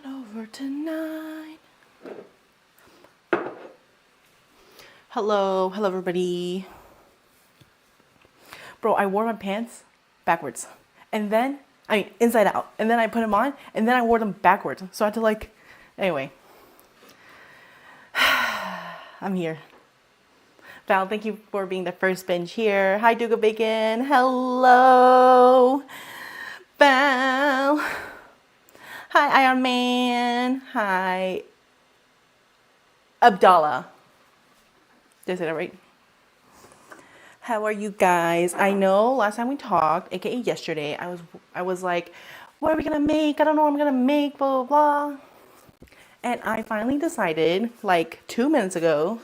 over tonight. Hello everybody. Bro, I wore my pants backwards. And then, inside out. And then I put them on, and then I wore them backwards. So I had to anyway. I'm here. Val, thank you for being the first binge here. Hi, Duga Bacon. Hello. Val. Hi, Iron Man. Hi, Abdallah. Did I say that right? How are you guys? I know last time we talked, aka yesterday, I was like, what are we gonna make? I don't know what I'm gonna make, blah, blah, blah. And I finally decided, like 2 minutes ago,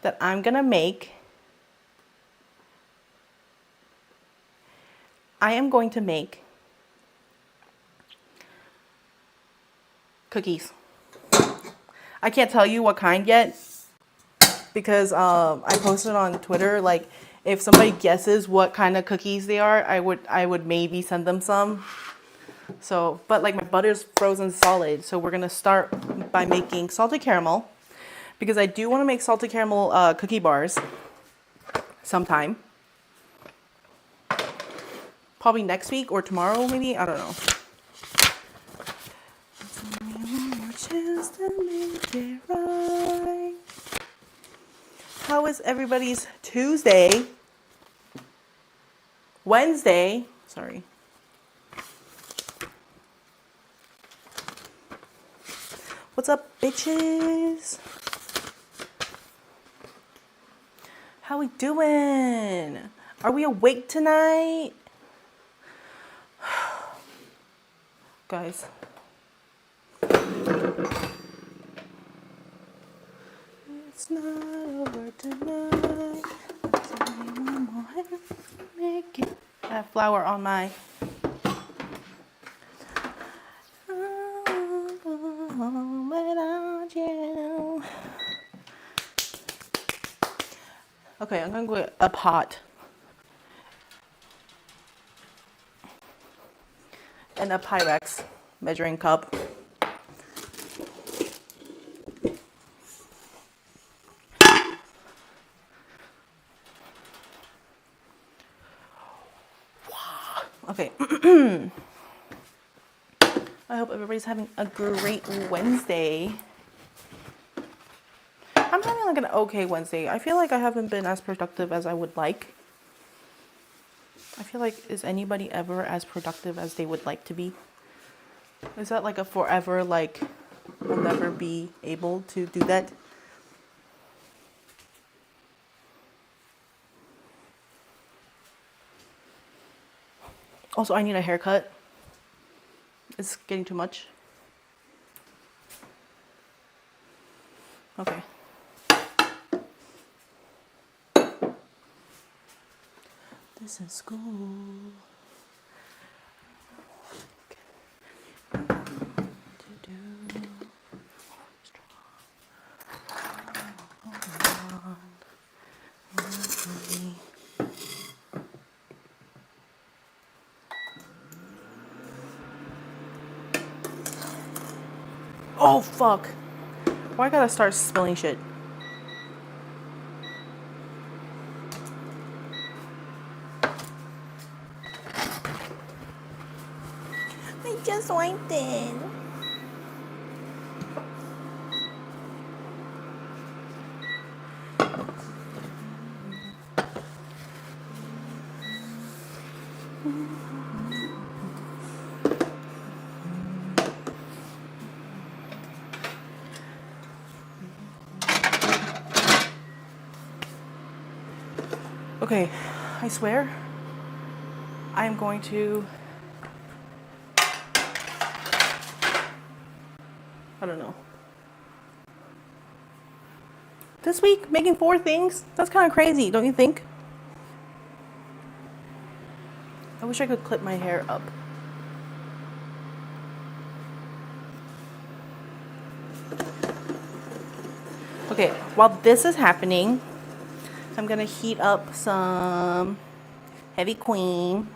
that I'm gonna make, I am going to make cookies. I can't tell you what kind yet because I posted on Twitter, like, if somebody guesses what kind of cookies they are, I would maybe send them some. So, but like my butter's frozen solid, so we're gonna start by making salted caramel because I do want to make salted caramel cookie bars sometime. Probably next week or tomorrow, maybe. I don't know. How is everybody's Tuesday? Wednesday? Sorry. What's up, bitches? How we doing? Are we awake tonight? Guys. It's not over tonight. One more make it. I have flour on my. Without you. Okay, I'm gonna go get a pot and a Pyrex measuring cup. Okay. I hope everybody's having a great Wednesday. I'm having like an okay Wednesday. I feel like I haven't been as productive as I would like. I feel like, is anybody ever as productive as they would like to be? Is that like a forever, like, we'll never be able to do that? Also, I need a haircut. It's getting too much. Okay. This is school. Oh, fuck. Why I gotta start spilling shit? I just wiped it. Okay, I swear, I am going to, I don't know. This week, making 4 things? That's kind of crazy, don't you think? I wish I could clip my hair up. Okay, while this is happening, I'm gonna heat up some heavy cream.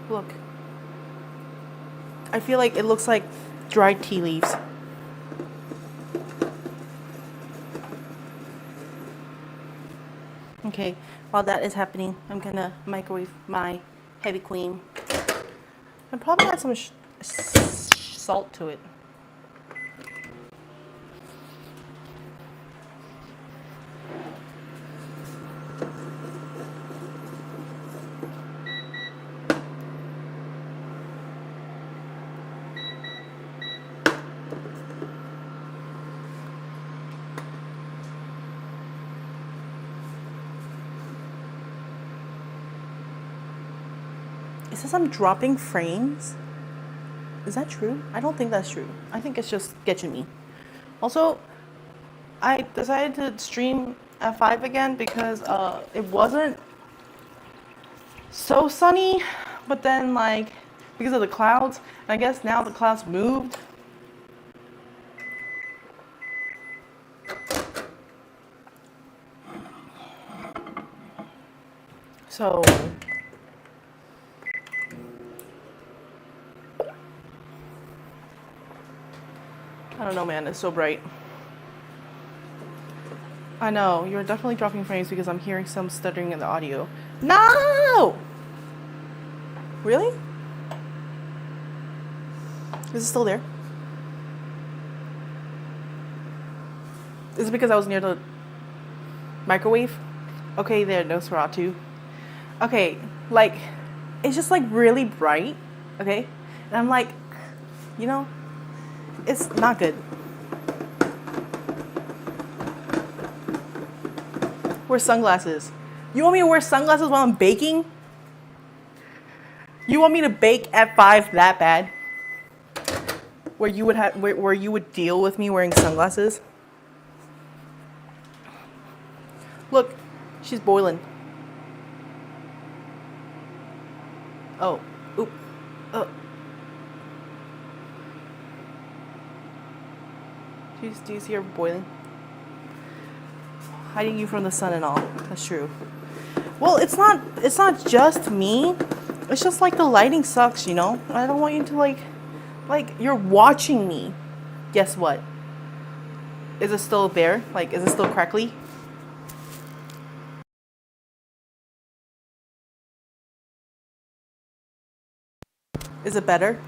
Look. I feel like it looks like dried tea leaves. Okay, while that is happening, I'm gonna microwave my heavy cream. And probably add some salt to it. It says I'm dropping frames. Is that true? I don't think that's true. I think it's just sketching me. Also, I decided to stream at 5 again because it wasn't so sunny, but then like because of the clouds, and I guess now the clouds moved. So I don't know, man. It's so bright. I know. You're definitely dropping frames because I'm hearing some stuttering in the audio. No! Really? Is it still there? Is it because I was near the microwave? Okay, there, Nosferatu. Okay, like, it's just like really bright, okay? And I'm like, you know, it's not good. Wear sunglasses. You want me to wear sunglasses while I'm baking? You want me to bake at 5 that bad? Where you would deal with me wearing sunglasses? Look, she's boiling. Oh, oop, do you see her boiling? Hiding you from the sun and all. That's true. Well, it's not just me. It's just like the lighting sucks, you know? I don't want you to like you're watching me. Guess what? Is it still there? Like, is it still crackly? Is it better?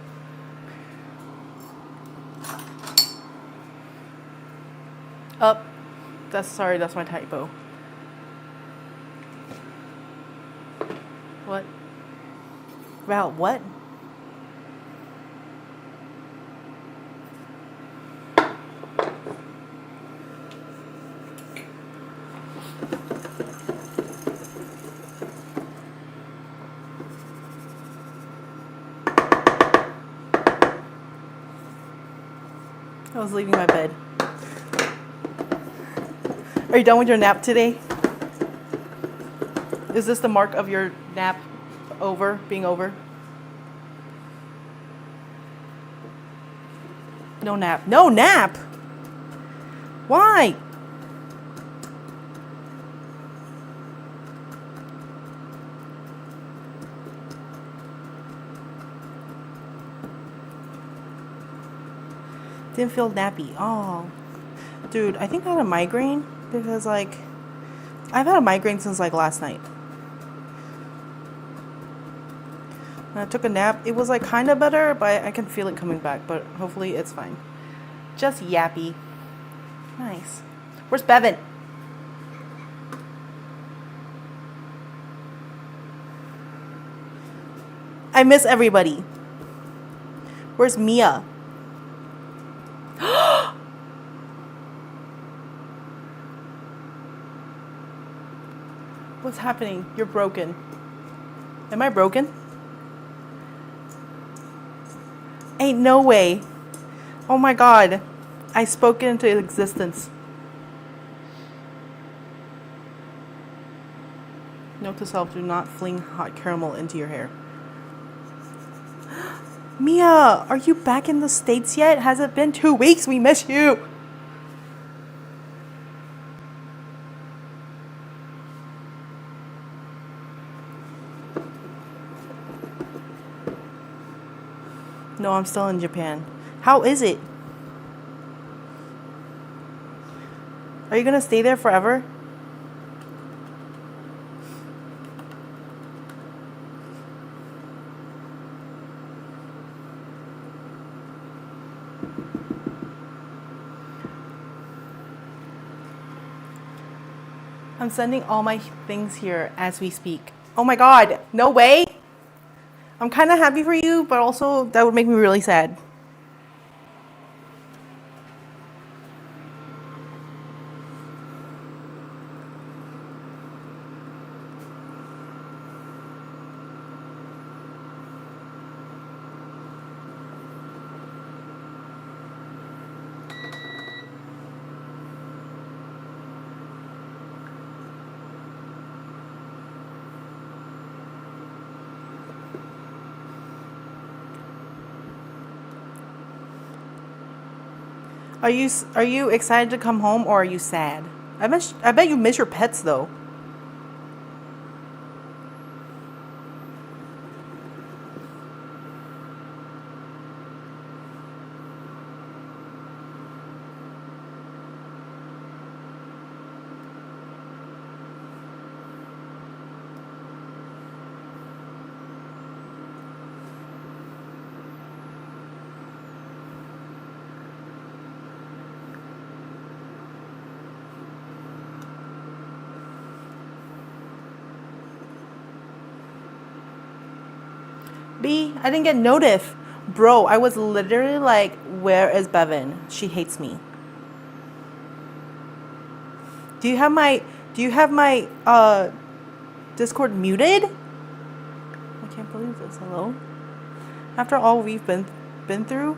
Up. That's my typo. What? Val, what? I was leaving my bed. Are you done with your nap today? Is this the mark of your nap being over? No nap. No nap! Why? Didn't feel nappy. Oh. Dude, I think I had a migraine because, like, I've had a migraine since, like, last night. And I took a nap. It was, like, kind of better, but I can feel it coming back. But hopefully it's fine. Just yappy. Nice. Where's Bevan? I miss everybody. Where's Mia? What's happening? You're broken. Am I broken? Ain't no way. Oh my god. I spoke it into existence. Note to self, do not fling hot caramel into your hair. Mia, are you back in the States yet? Has it been 2 weeks? We miss you. No, I'm still in Japan. How is it? Are you gonna stay there forever? I'm sending all my things here as we speak. Oh my god, no way! I'm kind of happy for you, but also that would make me really sad. Are you excited to come home or are you sad? I bet you miss your pets though. B, I didn't get notif. Bro, I was literally like, where is Bevan? She hates me. Do you have my Discord muted? I can't believe this. Hello? After all we've been through?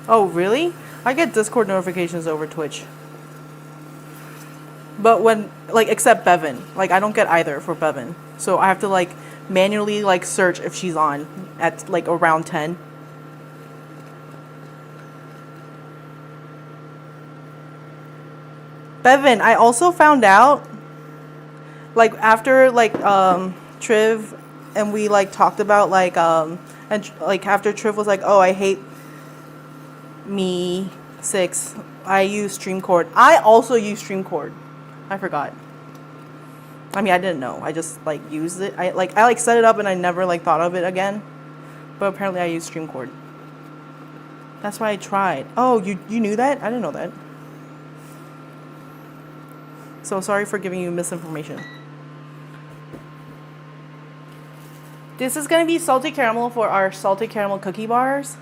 Oh, really? I get Discord notifications over Twitch. But when, like, except Bevan. Like, I don't get either for Bevan. So I have to, like, manually, like, search if she's on at, like, around 10. Bevan, I also found out, like, after, like, Triv and we, like, talked about, like, and, like, after Triv was like, oh, I hate me 6. I use Streamcord. I also use Streamcord. I forgot. I mean, I didn't know. I just like used it. I set it up and I never like thought of it again. But apparently I use Streamcord. That's why I tried. Oh, you knew that? I didn't know that. So sorry for giving you misinformation. This is gonna be salty caramel for our salty caramel cookie bars.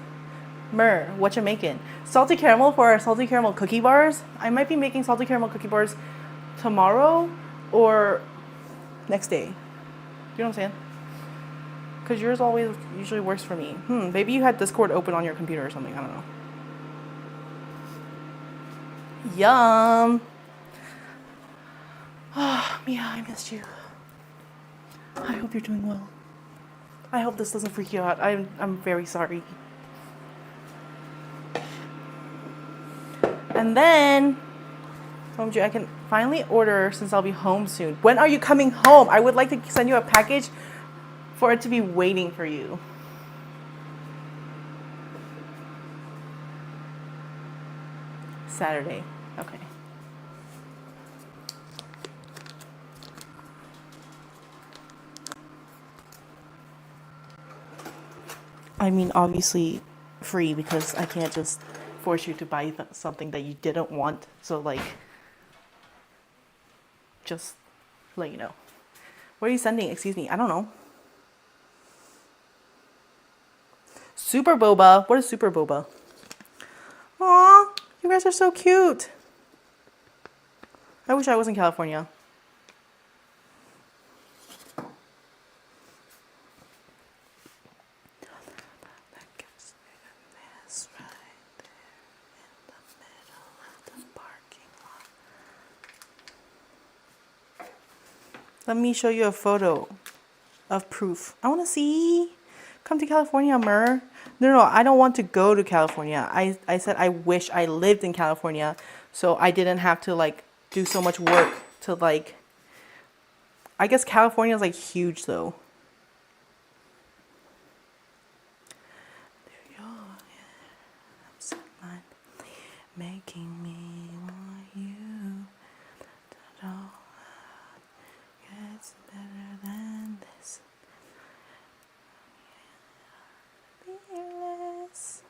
Mer, what you making? Salty caramel for our salty caramel cookie bars. I might be making salty caramel cookie bars tomorrow or next day. You know what I'm saying? Because yours always usually works for me. Maybe you had Discord open on your computer or something. I don't know. Yum. Oh, Mia, I missed you. I hope you're doing well. I hope this doesn't freak you out. I'm very sorry. And then, told you I can finally order since I'll be home soon. When are you coming home? I would like to send you a package for it to be waiting for you. Saturday. Okay. I mean, obviously free because I can't just force you to buy something that you didn't want. So like, just let you know. What are you sending? Excuse me. I don't know. Super boba. What is super boba? Aw, you guys are so cute. I wish I was in California. Let me show you a photo of proof. I want to see. Come to California, Mer. No, I don't want to go to California. I said I wish I lived in California so I didn't have to like do so much work to like. I guess California is like huge though. Making me want you. Gets better than this. Fearless.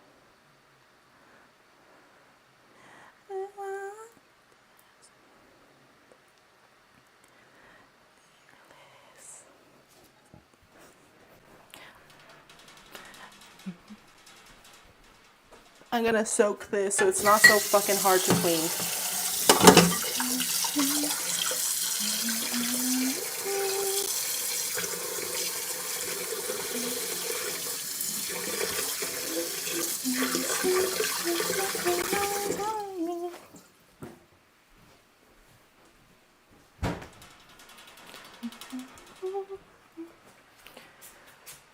I'm gonna soak this so it's not so fucking hard to clean.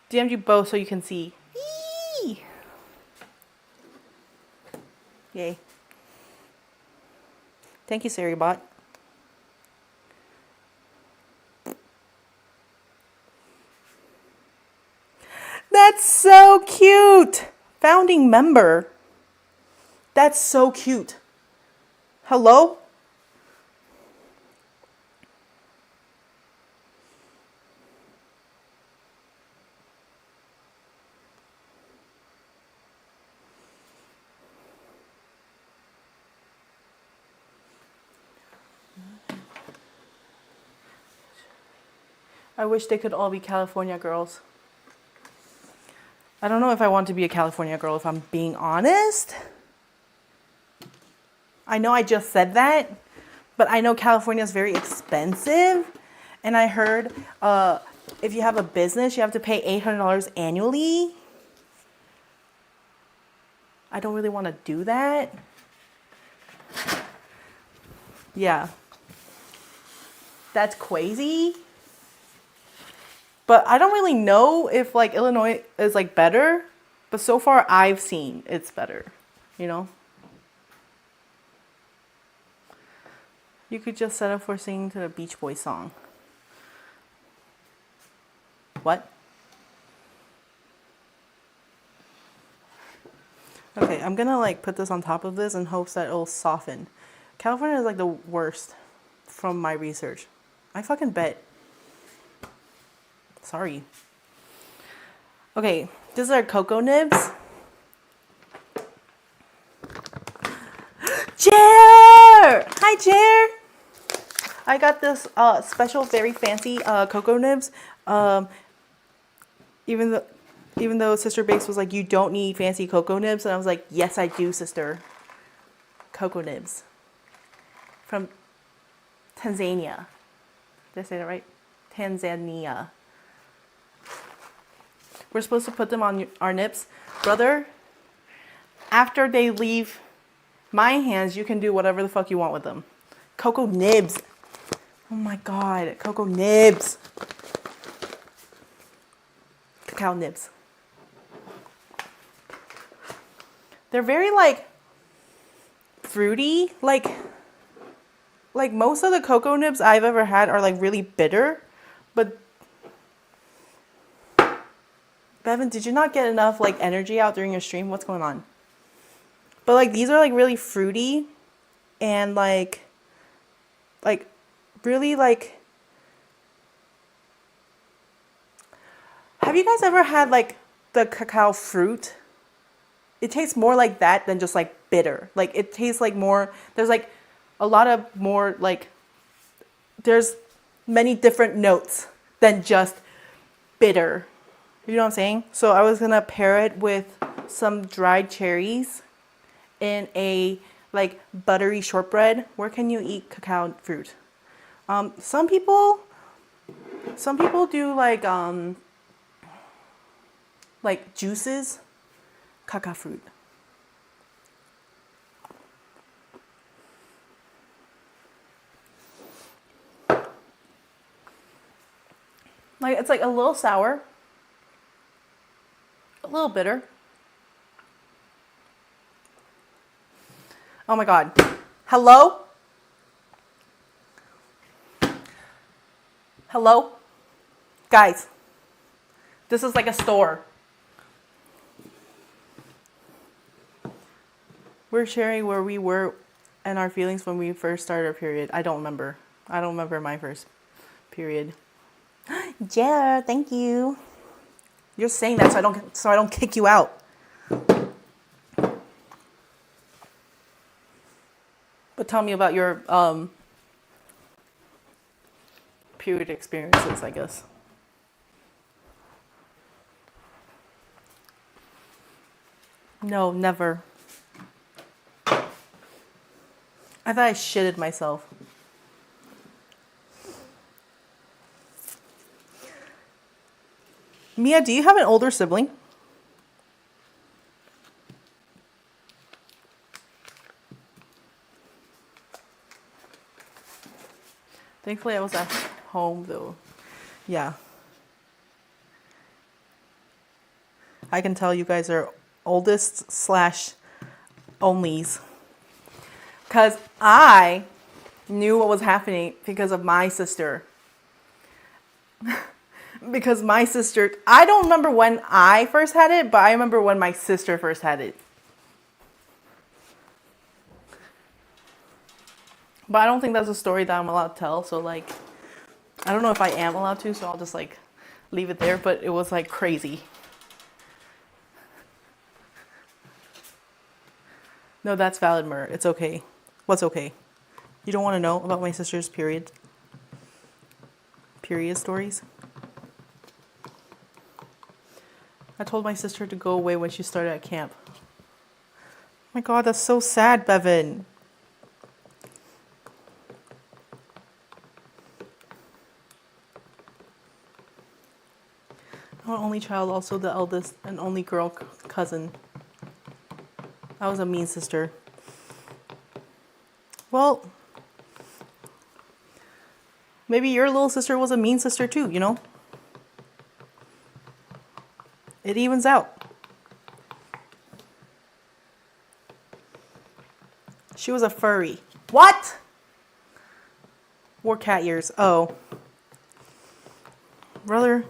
DM'd you both so you can see. Eee! Yay. Thank you, SiriBot. That's so cute! Founding member. That's so cute. Hello? I wish they could all be California girls. I don't know if I want to be a California girl, if I'm being honest. I know I just said that, but I know California is very expensive. And I heard if you have a business, you have to pay $800 annually. I don't really want to do that. Yeah. That's crazy. But I don't really know if like Illinois is like better. But so far I've seen it's better, you know? You could just set up for singing to the Beach Boys song. What? Okay, I'm gonna like put this on top of this in hopes that it'll soften. California is like the worst from my research. I fucking bet. Sorry. Okay, this is our cocoa nibs. Jer! Hi, Jer! I got this special, very fancy cocoa nibs. Even though Sister Bakes was like, you don't need fancy cocoa nibs. And I was like, yes, I do, sister. Cocoa nibs. From Tanzania. Did I say that right? Tanzania. We're supposed to put them on our nips. Brother, after they leave my hands, you can do whatever the fuck you want with them. Cocoa nibs. Oh my god. Cocoa nibs. Cacao nibs. They're very like fruity. Like most of the cocoa nibs I've ever had are like really bitter. But Bevan, did you not get enough like energy out during your stream? What's going on? But like these are like really fruity and like really like, have you guys ever had like the cacao fruit? it tastes more like that than just like bitter. Like it tastes like more, there's like a lot of more like, there's many different notes than just bitter. You know what I'm saying? So I was gonna pair it with some dried cherries in a like buttery shortbread. Where can you eat cacao fruit? Some people do like juices, cacao fruit. Like it's like a little sour, a little bitter. Oh my God. Hello? Hello? Guys, this is like a store. We're sharing where we were and our feelings when we first started our period. I don't remember. I don't remember my first period. Yeah, thank you. You're saying that so I don't kick you out. But tell me about your period experiences, I guess. No, never. I thought I shitted myself. Mia, do you have an older sibling? Thankfully, I was at home, though. Yeah. I can tell you guys are oldest slash onlys. Because I knew what was happening because of my sister. Because my sister, I don't remember when I first had it, but I remember when my sister first had it. But I don't think that's a story that I'm allowed to tell. So like, I don't know if I am allowed to, so I'll just like leave it there. But it was like crazy. No, that's valid, Mer. It's okay. What's okay? You don't want to know about my sister's period stories? I told my sister to go away when she started at camp. Oh my God, that's so sad, Bevan. I'm an only child, also the eldest and only girl cousin. I was a mean sister. Well, maybe your little sister was a mean sister too, you know? It evens out. She was a furry. What? Wore cat ears. Oh. Brother.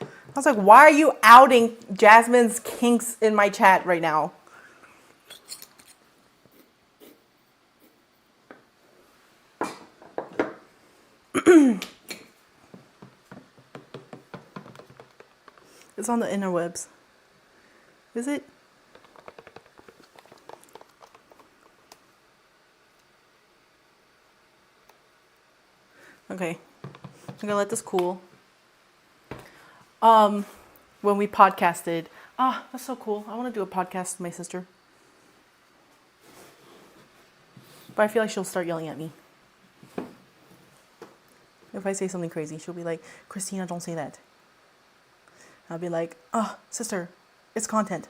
I was like, why are you outing Jasmine's kinks in my chat right now? It's on the interwebs. Is it? Okay. I'm gonna let this cool. When we podcasted. Ah, that's so cool. I want to do a podcast with my sister. But I feel like she'll start yelling at me. If I say something crazy, she'll be like, Christina, don't say that. I'll be like, oh, sister, it's content.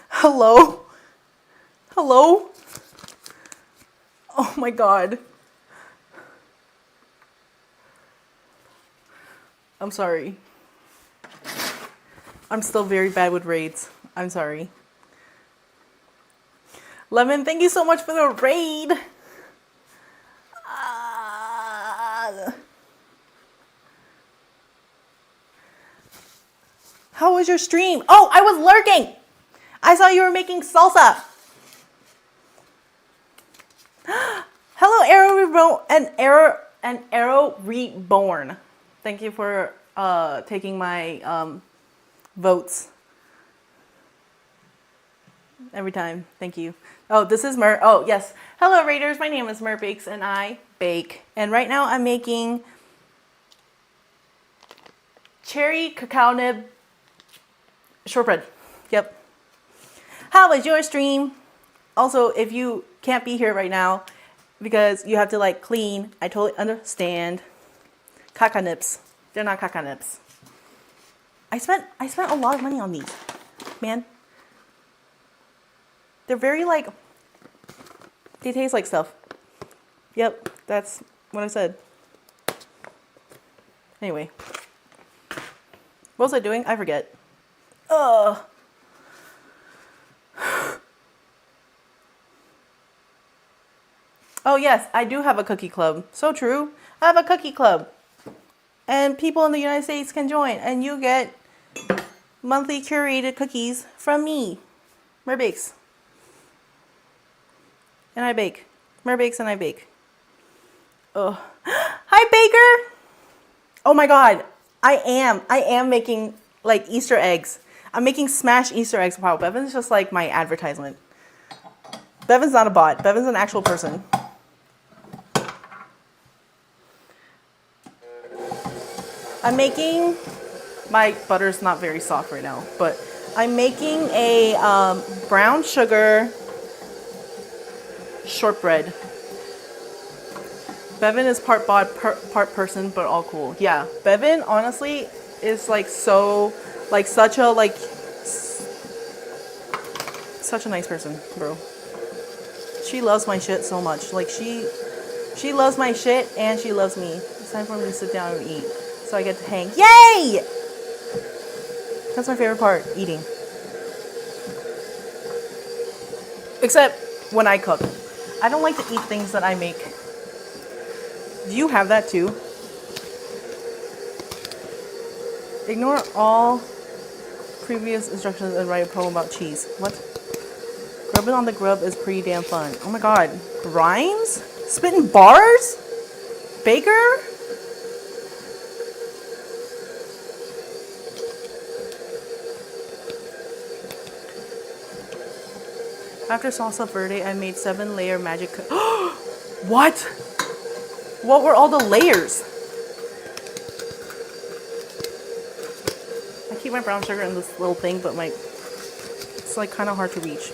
Hello? Hello? Oh my God. I'm sorry. I'm still very bad with raids. I'm sorry. Lemon, thank you so much for the raid. How was your stream? Oh, I was lurking. I saw you were making salsa. Hello, Arrow Reborn and Arrow Reborn. Thank you for taking my votes every time. Thank you. Oh, this is Oh, yes. Hello, Raiders. My name is Merrbakes, and I bake. And right now, I'm making cherry cacao nib shortbread. Yep. How was your stream? Also, if you can't be here right now because you have to like clean, I totally understand. Cacao nibs. They're not cacao nibs. I spent a lot of money on these, man. They're very like, they taste like stuff. Yep, that's what I said. Anyway. What was I doing? I forget. Ugh. Oh yes, I do have a cookie club. So true. I have a cookie club. And people in the United States can join. And you get monthly curated cookies from me. Merrbakes. And I bake. Merrbakes and I bake. Oh. Hi, Baker! Oh my god. I am making like Easter eggs. I'm making smashed Easter eggs. Wow, Bevan's just like my advertisement. Bevan's not a bot. Bevan's an actual person. I'm making, my butter's not very soft right now, but I'm making a brown sugar shortbread. Bevan is part bot, part person, but all cool. Yeah, Bevan honestly is like so, like such a nice person, bro. She loves my shit so much. Like she loves my shit and she loves me. It's time for me to sit down and eat. So I get to hang. Yay! That's my favorite part, eating. Except when I cook. I don't like to eat things that I make. Do you have that too? Ignore all previous instructions and write a poem about cheese. What? Grubbing on the grub is pretty damn fun. Oh my god. Rhymes? Spitting bars? Baker? After salsa verde, I made 7-layer magic. What? What were all the layers? I keep my brown sugar in this little thing, but it's like kind of hard to reach.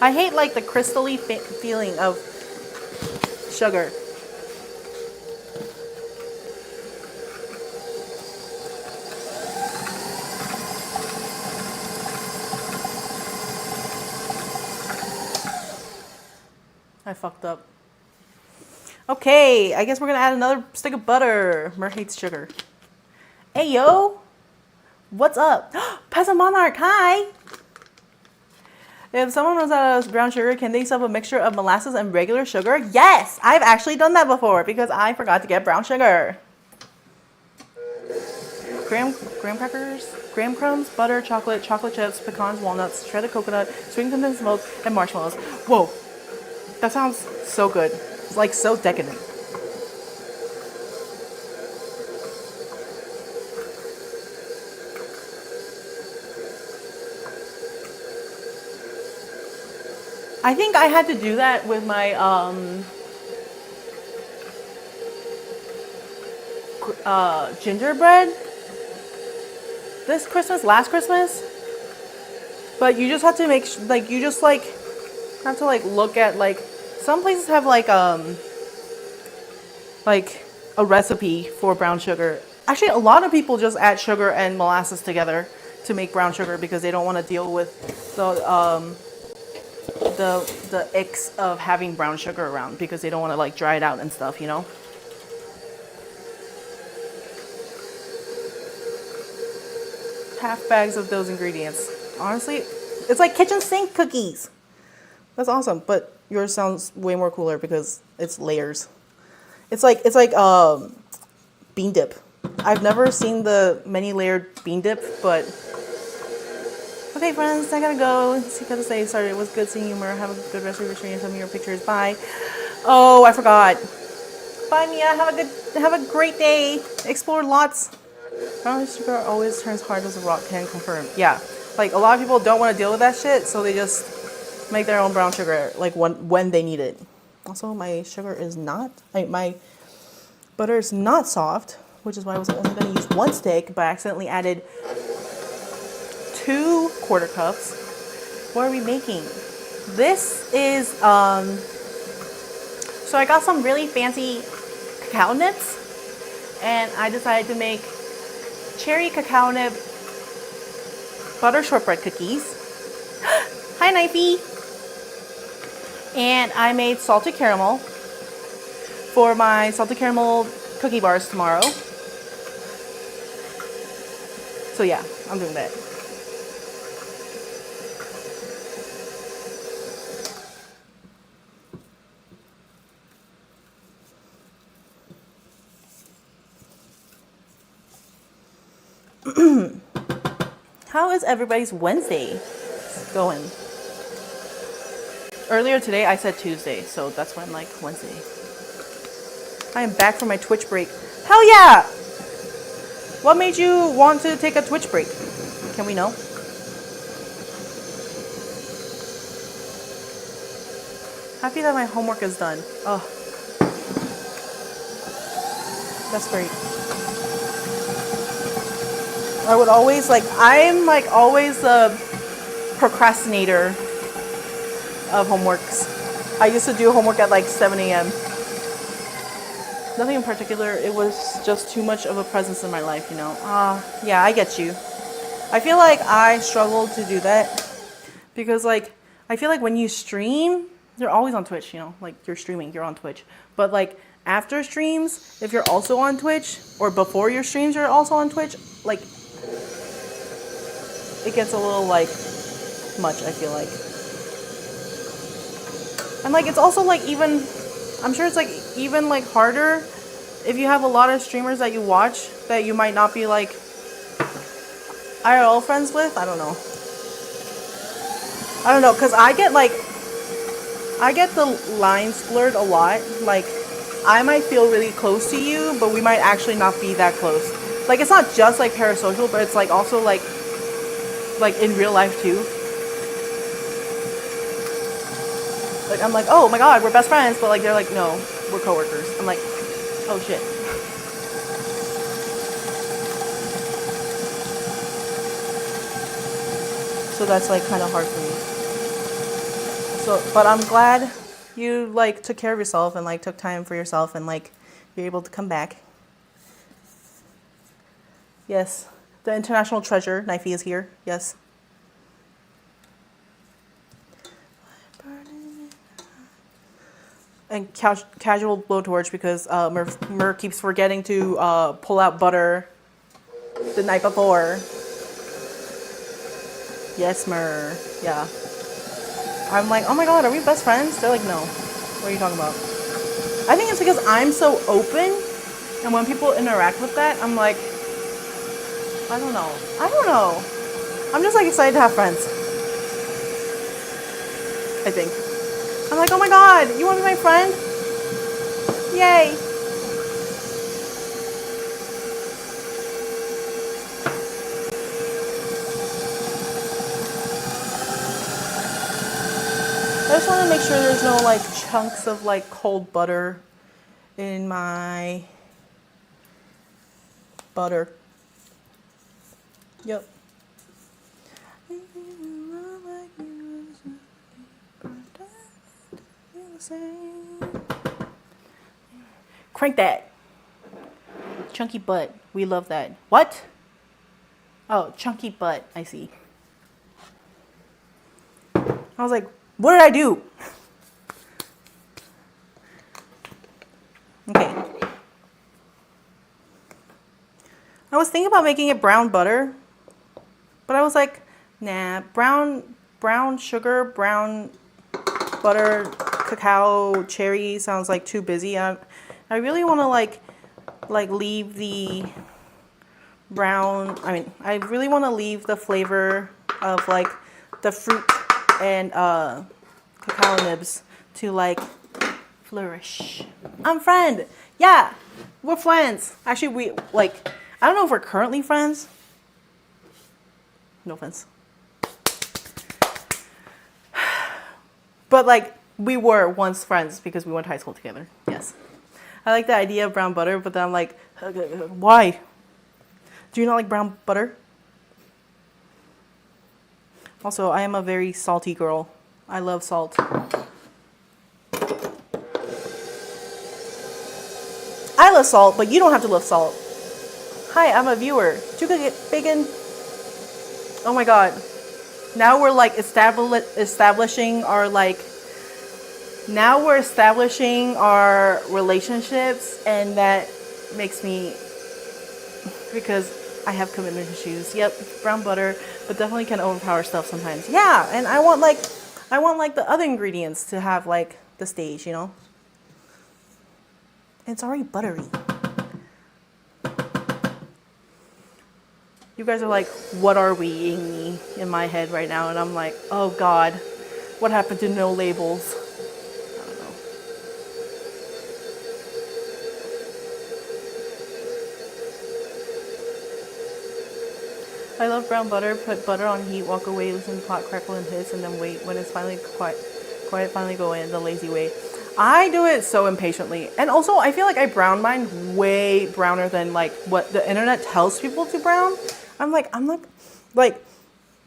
I hate like the crystally feeling of sugar. I fucked up. Okay, I guess we're gonna add another stick of butter. Mer hates sugar. Hey yo, what's up? Peasant Monarch, hi. If someone runs out of brown sugar, can they sub a mixture of molasses and regular sugar? Yes, I've actually done that before because I forgot to get brown sugar. Graham crackers, graham crumbs, butter, chocolate chips, pecans, walnuts, shredded coconut, sweet condensed milk, and marshmallows. Whoa, that sounds so good. It's like so decadent. I think I had to do that with my gingerbread this Christmas, last Christmas. But you just have to make you just like have to like look at like some places have like a recipe for brown sugar. Actually, a lot of people just add sugar and molasses together to make brown sugar because they don't want to deal with the icks of having brown sugar around because they don't want to like dry it out and stuff, you know. half bags of those ingredients. Honestly, it's like kitchen sink cookies. That's awesome, but yours sounds way more cooler because it's layers. It's like bean dip. I've never seen the many layered bean dip, but okay, friends, I gotta go. Gotta say, sorry, it was good seeing you, Mer. Have a good rest of your stream. Send me your pictures. Bye. Oh, I forgot. Bye, Mia. Have a great day. Explore lots. Brown sugar always turns hard as a rock. Can confirm. Yeah, like a lot of people don't want to deal with that shit, so they just make their own brown sugar, like when they need it. Also, my sugar is not. My butter is not soft, which is why I was only going to use one stick, but I accidentally added 2 quarter cups. What are we making? This is so I got some really fancy cacao nibs, and I decided to make cherry cacao nib butter shortbread cookies. Hi, Knifey. And I made salted caramel for my salted caramel cookie bars tomorrow. So yeah, I'm doing that. How is everybody's Wednesday going? Earlier today I said Tuesday, so that's why I'm like Wednesday. I am back from my Twitch break. Hell yeah! What made you want to take a Twitch break? Can we know? Happy that my homework is done. Oh, that's great. I would always I'm like always a procrastinator of homeworks. I used to do homework at like 7 a.m. Nothing in particular. It was just too much of a presence in my life, you know. Yeah, I get you. I feel like I struggle to do that because like I feel like when you stream, you're always on Twitch, you know, like you're streaming, you're on Twitch. But like after streams, if you're also on Twitch, or before your streams you're also on Twitch, like it gets a little like much, I feel like. And like it's also like even, I'm sure it's like even like harder if you have a lot of streamers that you watch that you might not be like IRL friends with. I don't know, because I get the lines blurred a lot. Like I might feel really close to you, but we might actually not be that close. Like it's not just like parasocial, but it's like also like in real life too. Like I'm like, oh my god, we're best friends, but like they're like, no, we're coworkers. I'm like, oh shit. So that's like kind of hard for me. So, but I'm glad you like took care of yourself and like took time for yourself and like you're able to come back. Yes, the international treasure, Knifey, is here. Yes. And casual blowtorch because Mer keeps forgetting to pull out butter the night before. Yes, Mer. Yeah. I'm like, oh my god, are we best friends? They're like, no. What are you talking about? I think it's because I'm so open, and when people interact with that, I'm like, I don't know. I'm just like excited to have friends. I think. I'm like, oh my god, you want to be my friend? Yay. I just want to make sure there's no like chunks of like cold butter in my butter. Yep. Crank that. Chunky butt. We love that. What? Oh, chunky butt. I see. I was like, what did I do? Okay. I was thinking about making it brown butter, But I was like, nah, brown sugar, brown butter, cacao, cherry sounds like too busy. I really want to like leave the brown, I really want to leave the flavor of like the fruit and cacao nibs to like flourish. I'm friend. Yeah, we're friends. Actually, we like, I don't know if we're currently friends. No offense. But like, we were once friends because we went to high school together. Yes. I like the idea of brown butter, but then I'm like, why? Do you not like brown butter? Also, I am a very salty girl. I love salt. I love salt, but you don't have to love salt. Hi, I'm a viewer. Two bacon. Oh my god. Now we're like establishing our like. Now we're establishing our relationships, and that makes me, because I have commitment issues. Yep, brown butter, but definitely can overpower stuff sometimes. Yeah, and I want like the other ingredients to have like the stage, you know. It's already buttery. You guys are like, what are we eating in my head right now? And I'm like, oh god, what happened to no labels? I don't know. I love brown butter. Put butter on heat, walk away, listen to the pot crackle and hiss, and then wait. When it's finally quiet, finally go in the lazy way. I do it so impatiently. And also, I feel like I brown mine way browner than like what the internet tells people to brown. I'm like,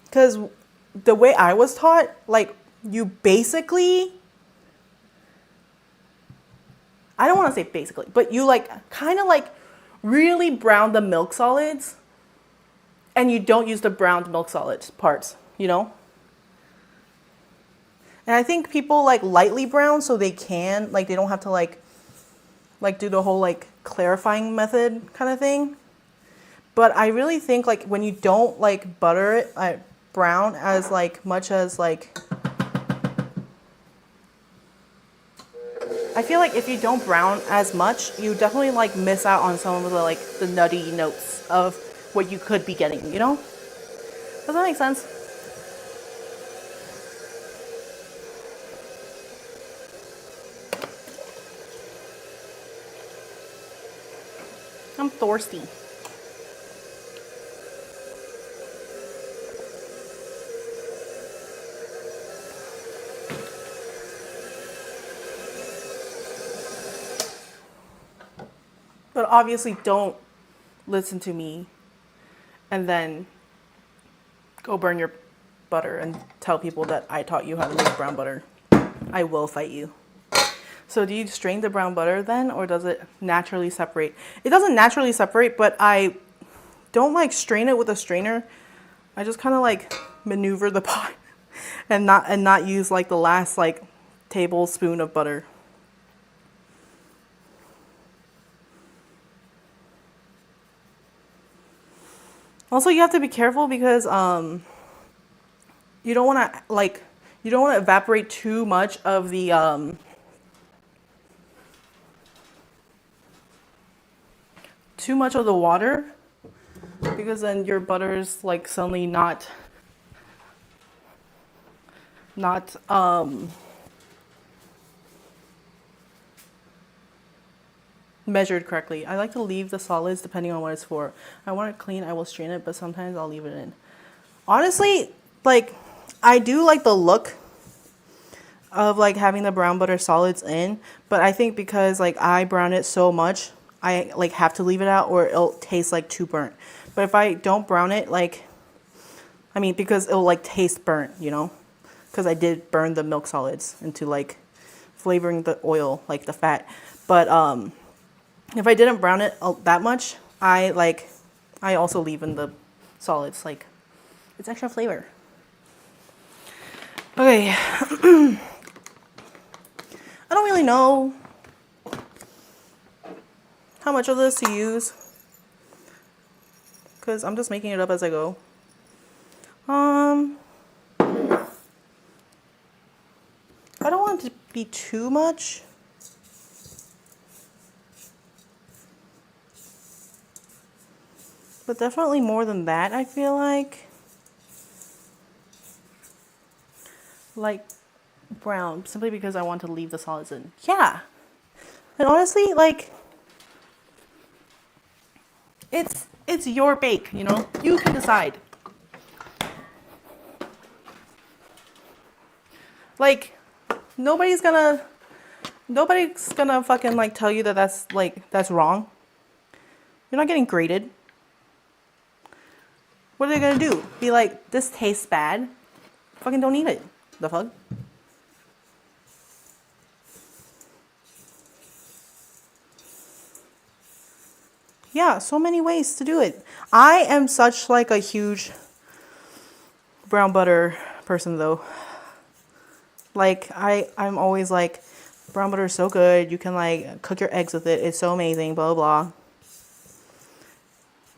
because the way I was taught, like, you basically, I don't want to say basically, but you like kind of like really brown the milk solids, and you don't use the browned milk solids parts, you know? And I think people like lightly brown so they can, like, they don't have to like do the whole like clarifying method kind of thing. But I really think like when you don't like butter it, brown as like much as like, I feel like if you don't brown as much, you definitely like miss out on some of the like the nutty notes of what you could be getting, you know? Does that make sense? I'm thirsty. But obviously don't listen to me and then go burn your butter and tell people that I taught you how to make brown butter. I will fight you. So do you strain the brown butter then, or does it naturally separate? It doesn't naturally separate, but I don't like strain it with a strainer. I just kind of like maneuver the pot and not use like the last like tablespoon of butter. Also, you have to be careful because you don't want to evaporate too much of the water, because then your butter is like suddenly not measured correctly. I like to leave the solids depending on what it's for. I want it clean, I will strain it, but sometimes I'll leave it in. Honestly, like, I do like the look of like having the brown butter solids in, but I think because like I brown it so much, I like have to leave it out or it'll taste like too burnt. But if I don't brown it, like, I mean, because it'll like taste burnt, you know, because I did burn the milk solids into like flavoring the oil, like the fat. But if I didn't brown it that much, I also leave in the solids, like, it's extra flavor. Okay. I don't really know how much of this to use, because I'm just making it up as I go. Um, I don't want it to be too much. But definitely more than that, I feel like. Like brown, simply because I want to leave the solids in. Yeah. And honestly, like, it's your bake, you know? You can decide. Like, nobody's gonna fucking like tell you that that's wrong. You're not getting graded. What are they gonna do? Be like, this tastes bad? Fucking don't eat it. The fuck? Yeah, so many ways to do it. I am such like a huge brown butter person though. Like I'm always like, brown butter is so good. You can like cook your eggs with it. It's so amazing, blah blah blah.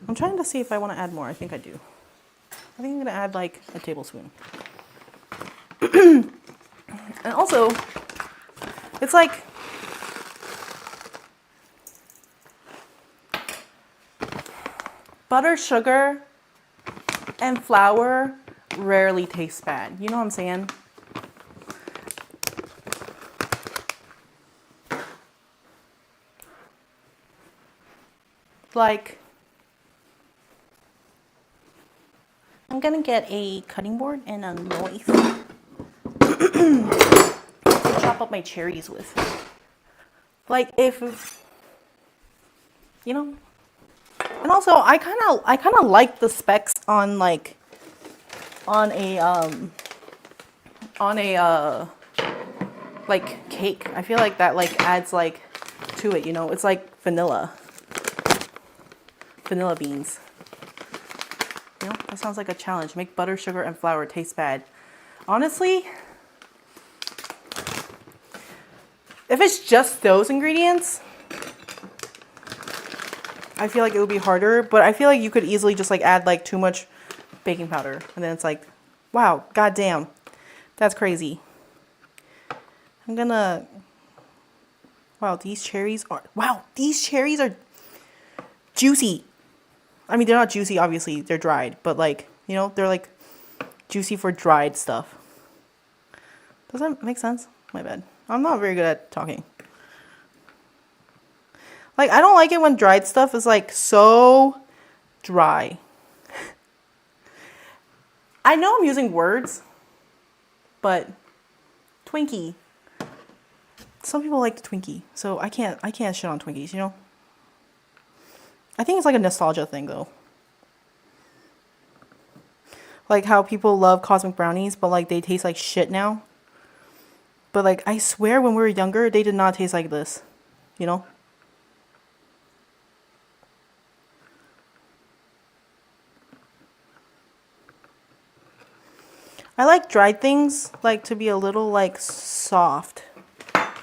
I'm trying to see if I want to add more. I think I do. I think I'm gonna add like a tablespoon. And also, it's like butter, sugar, and flour rarely tastes bad. You know what I'm saying? Like, I'm gonna get a cutting board and a knife to chop up my cherries with. Like, if you know. And also, I kind of like the specs on like on a like cake. I feel like that like adds like to it, you know. It's like vanilla beans. You know, that sounds like a challenge. Make butter, sugar, and flour taste bad. Honestly, if it's just those ingredients, I feel like it would be harder, but I feel like you could easily just like add like too much baking powder, and then it's like, wow, goddamn, that's crazy. I'm gonna, wow, these cherries are juicy. I mean, they're not juicy, obviously, they're dried, but like, you know, they're like juicy for dried stuff. Does that make sense? My bad. I'm not very good at talking. Like, I don't like it when dried stuff is like so dry. I know I'm using words, but Twinkie. Some people like the Twinkie, so I can't shit on Twinkies, you know? I think it's like a nostalgia thing though. Like how people love cosmic brownies, but like they taste like shit now. But like I swear when we were younger, they did not taste like this, you know? I like dried things like to be a little like soft.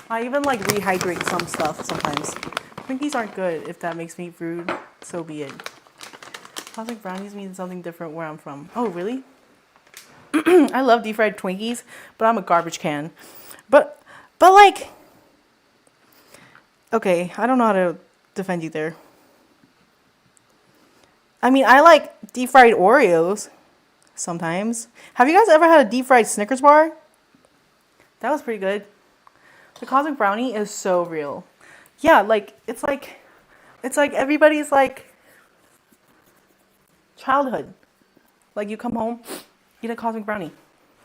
I even like rehydrate some stuff sometimes. Twinkies aren't good. If that makes me rude, so be it. Cosmic brownies mean something different where I'm from. Oh, really? I love deep fried Twinkies, but I'm a garbage can. But like, okay, I don't know how to defend you there. I mean, I like deep fried Oreos sometimes. Have you guys ever had a deep fried Snickers bar? That was pretty good. The cosmic brownie is so real. Yeah, like it's like everybody's like childhood. Like you come home, eat a cosmic brownie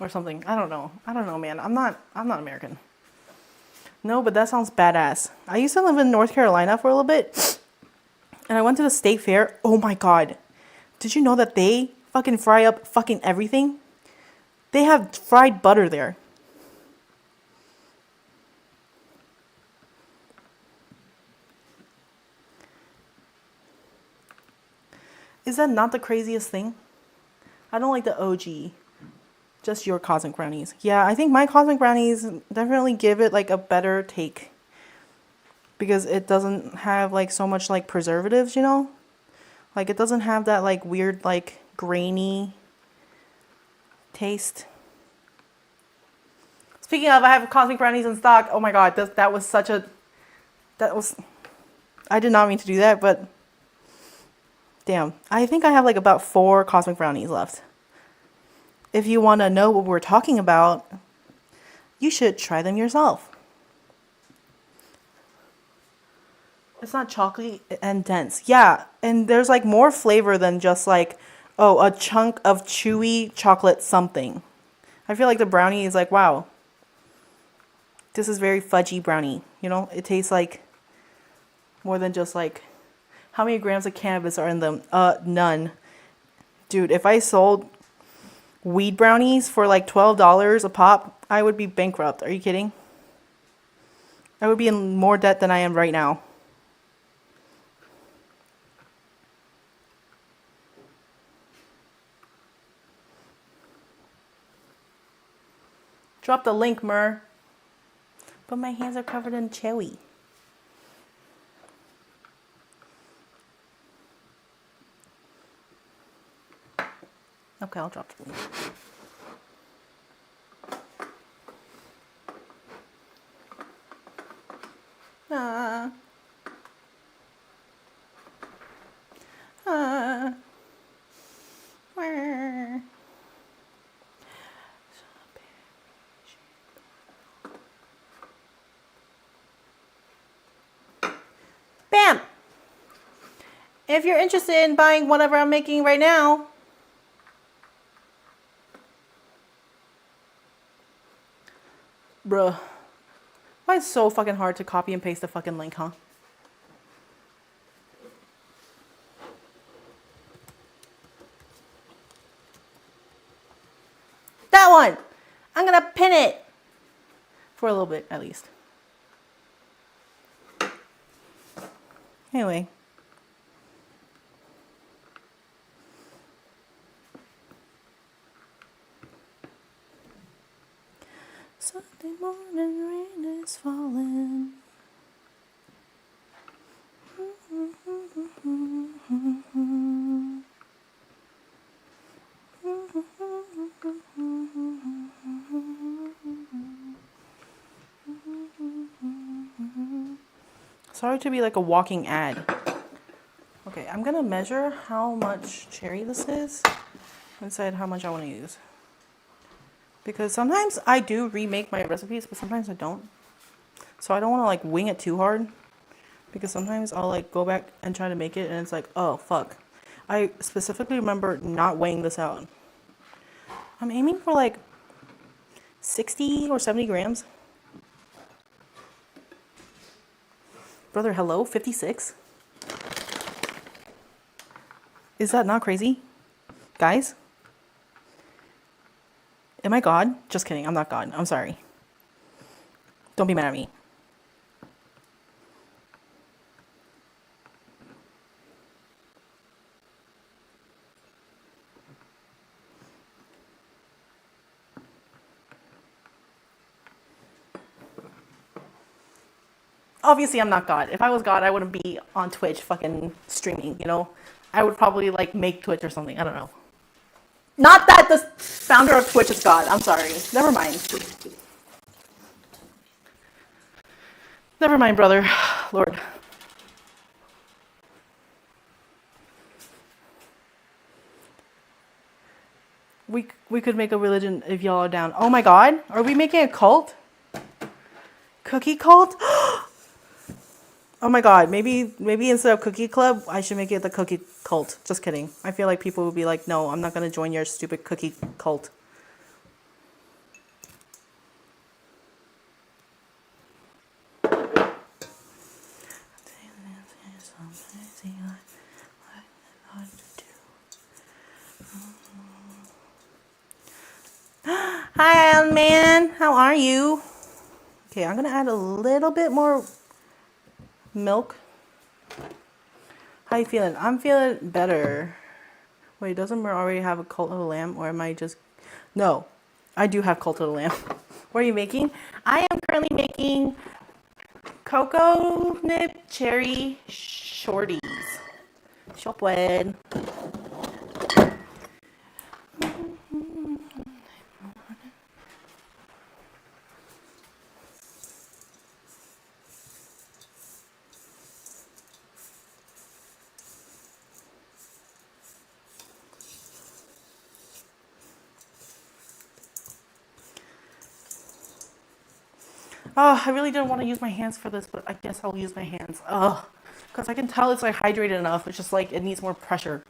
or something. I don't know, man. I'm not American. No, but that sounds badass. I used to live in North Carolina for a little bit, and I went to the state fair. Oh my god. Did you know that they fucking fry up fucking everything? They have fried butter there. Is that not the craziest thing? I don't like the OG. Just your cosmic brownies. Yeah, I think my cosmic brownies definitely give it like a better take. Because it doesn't have like so much like preservatives, you know? Like it doesn't have that like weird like grainy Taste. Speaking of, I have cosmic brownies in stock. Oh my god, that was such a... That was... I did not mean to do that, but... Damn. I think I have like about 4 cosmic brownies left. If you want to know what we're talking about, you should try them yourself. It's not chocolatey and dense. Yeah, and there's like more flavor than just like, oh, a chunk of chewy chocolate something. I feel like the brownie is like, wow. This is very fudgy brownie, you know? It tastes like more than just like, how many grams of cannabis are in them? None. Dude, if I sold weed brownies for like $12 a pop, I would be bankrupt. Are you kidding? I would be in more debt than I am right now. Drop the link, Mer. But my hands are covered in chewy. Okay, I'll drop the link. Ah. Ah. Bam! If you're interested in buying whatever I'm making right now, bruh. Why is it so fucking hard to copy and paste the fucking link, huh? That one! I'm gonna pin it! For a little bit, at least. Anyway. Sunday morning rain is falling. Sorry to be like a walking ad. Okay, I'm gonna measure how much cherry this is and decide how much I want to use. Because sometimes I do remake my recipes, but sometimes I don't. So I don't want to like wing it too hard. Because sometimes I'll like go back and try to make it and it's like, oh fuck. I specifically remember not weighing this out. I'm aiming for like 60 or 70 grams. Brother, hello? 56? Is that not crazy? Guys? Am I God? Just kidding. I'm not God. I'm sorry. Don't be mad at me. Obviously, I'm not God. If I was God, I wouldn't be on Twitch fucking streaming, you know? I would probably like make Twitch or something. I don't know. Not that the founder of Twitch is God. I'm sorry. Never mind. Never mind, brother. Lord. We could make a religion if y'all are down. Oh my god. Are we making a cult? Cookie cult? Oh my god. Maybe instead of cookie club, I should make it the cookie cult. Just kidding. I feel like people would be like, no, I'm not going to join your stupid cookie cult. Hi, Iron Man. How are you? Okay, I'm going to add a little bit more milk. How you feeling? I'm feeling better. Wait, doesn't Mer already have a Cult of the Lamb? Or am I just... No, I do have Cult of the Lamb. What are you making? I am currently making cocoa nib cherry shorties. Shopwed. Oh, I really didn't want to use my hands for this, but I guess I'll use my hands. Ugh. Because I can tell it's like hydrated enough. It's just like it needs more pressure.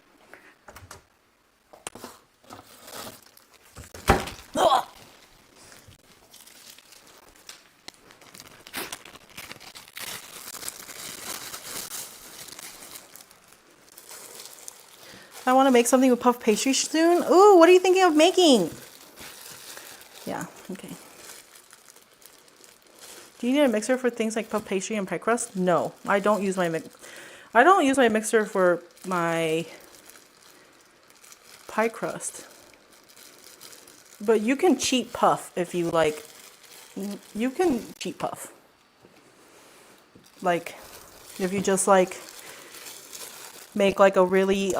Ugh. I want to make something with puff pastry soon. Ooh, what are you thinking of making? Yeah, okay. Do you need a mixer for things like puff pastry and pie crust? No, I don't use my I don't use my mixer for my pie crust. But you can cheat puff if you like. You can cheat puff. Like, if you just like make like a really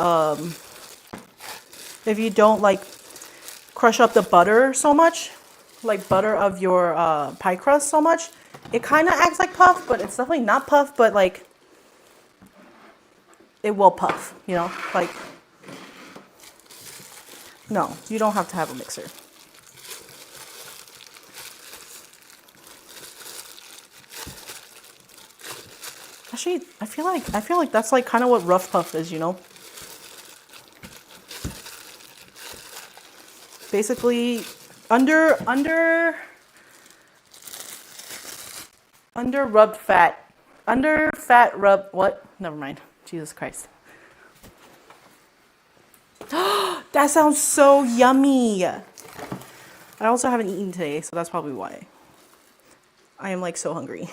if you don't like crush up the butter so much, like butter of your pie crust so much, it kind of acts like puff, but it's definitely not puff, but like it will puff, you know, like no, you don't have to have a mixer. Actually, I feel like that's like kind of what rough puff is, you know. Basically, under rubbed fat, under fat rub. What? Never mind. Jesus Christ. That sounds so yummy. I also haven't eaten today, so that's probably why. I am like so hungry.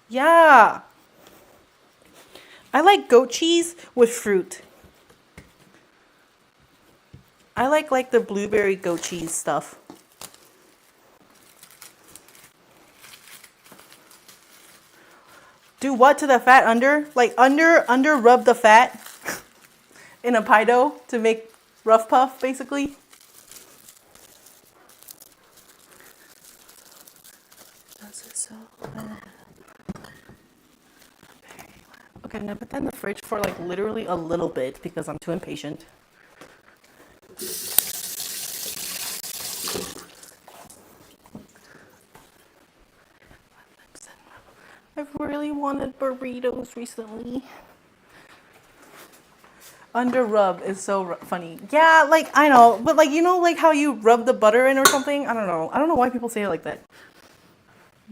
Yeah. I like goat cheese with fruit. I like the blueberry goat cheese stuff. Do what to the fat under? Like under rub the fat in a pie dough to make rough puff, basically. Okay, I'm gonna put that in the fridge for like literally a little bit because I'm too impatient. I've really wanted burritos recently. Under rub is so funny. Yeah, like I know, but like you know, like how you rub the butter in or something. I don't know. I don't know why people say it like that.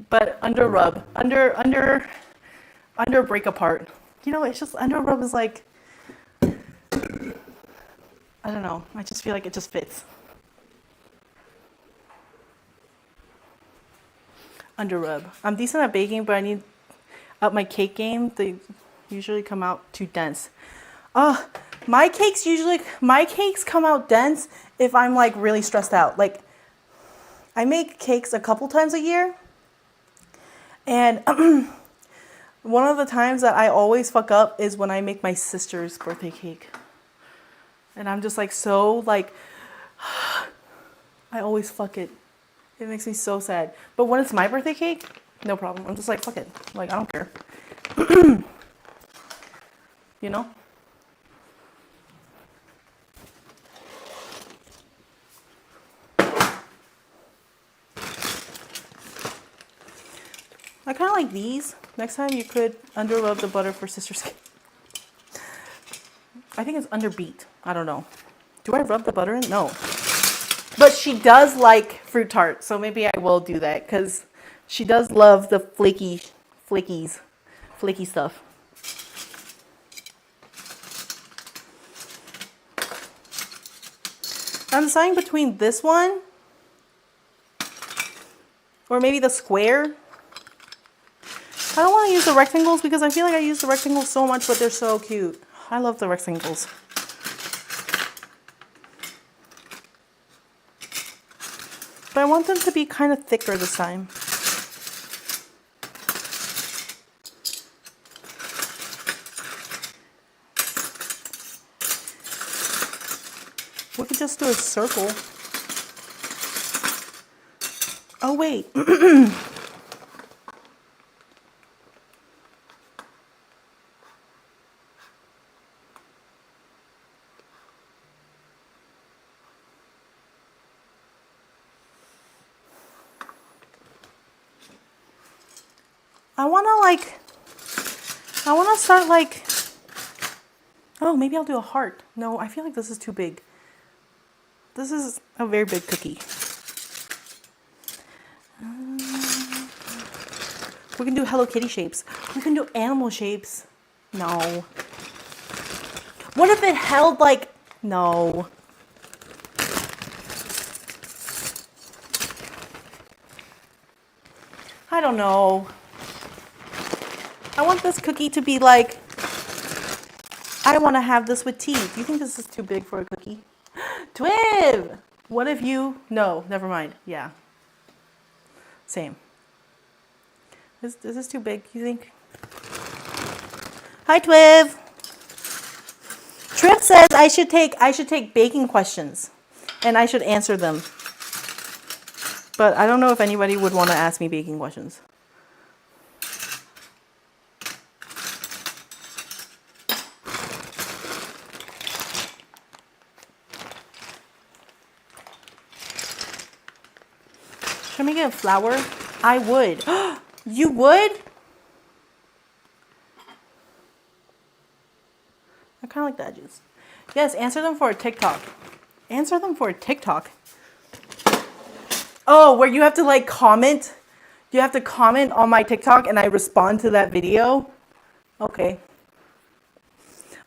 But under rub, under break apart. You know, it's just under rub is like I don't know. I just feel like it just fits. Under rub. I'm decent at baking, but I need up my cake game. They usually come out too dense. My cakes come out dense if I'm like really stressed out. Like I make cakes a couple times a year. And one of the times that I always fuck up is when I make my sister's birthday cake. And I'm just like so like I always fuck it. It makes me so sad. But when it's my birthday cake, no problem. I'm just like fuck it. Like I don't care. You know? I kind of like these. Next time you could under rub the butter for sister's cake. I think it's under beat. I don't know. Do I rub the butter in? No. But she does like fruit tart, so maybe I will do that because she does love the flaky stuff. I'm deciding between this one or maybe the square. I don't want to use the rectangles because I feel like I use the rectangles so much, but they're so cute. I love the rectangles. But I want them to be kind of thicker this time. We could just do a circle. Oh, wait. I want to like, I want to start like, oh, maybe I'll do a heart. No, I feel like this is too big. This is a very big cookie. We can do Hello Kitty shapes. We can do animal shapes. No. What if it held like, no. I don't know. I want this cookie to be like, I want to have this with teeth. You think this is too big for a cookie? Twiv! What if you, no, never mind. Yeah. Same. Is this too big, you think? Hi, Twiv. Trip says I should take baking questions and I should answer them. But I don't know if anybody would want to ask me baking questions. Should I make it a flour? I would. You would? I kind of like the edges. Yes, answer them for a TikTok. Answer them for a TikTok. Oh, where you have to like comment? You have to comment on my TikTok and I respond to that video? Okay.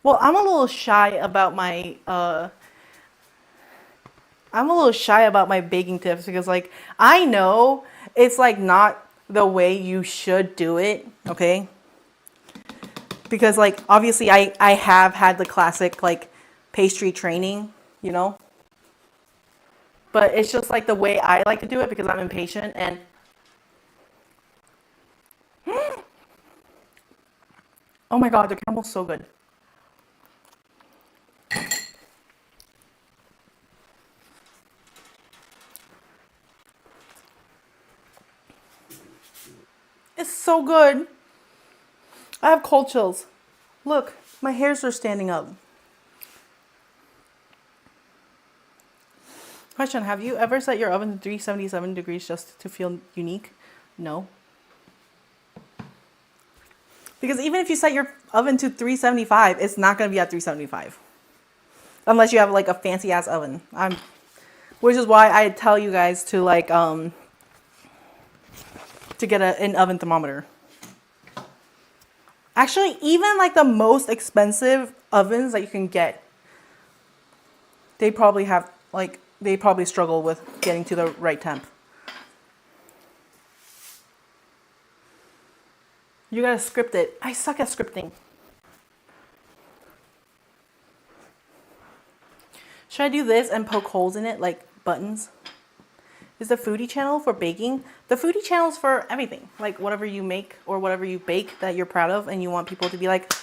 Well, I'm a little shy about my baking tips because like I know it's like not the way you should do it, okay? Because like obviously I have had the classic like pastry training, you know? But it's just like the way I like to do it because I'm impatient and oh my god, the caramel's so good. It's so good. I have cold chills. Look, my hairs are standing up. Question, have you ever set your oven to 377 degrees just to feel unique? No. Because even if you set your oven to 375, it's not going to be at 375. Unless you have like a fancy ass oven. Which is why I tell you guys to like to get an oven thermometer. Actually, even like the most expensive ovens that you can get, they probably struggle with getting to the right temp. You gotta script it. I suck at scripting. Should I do this and poke holes in it like buttons? Is the foodie channel for baking? The foodie channel is for everything. Like whatever you make or whatever you bake that you're proud of and you want people to be like,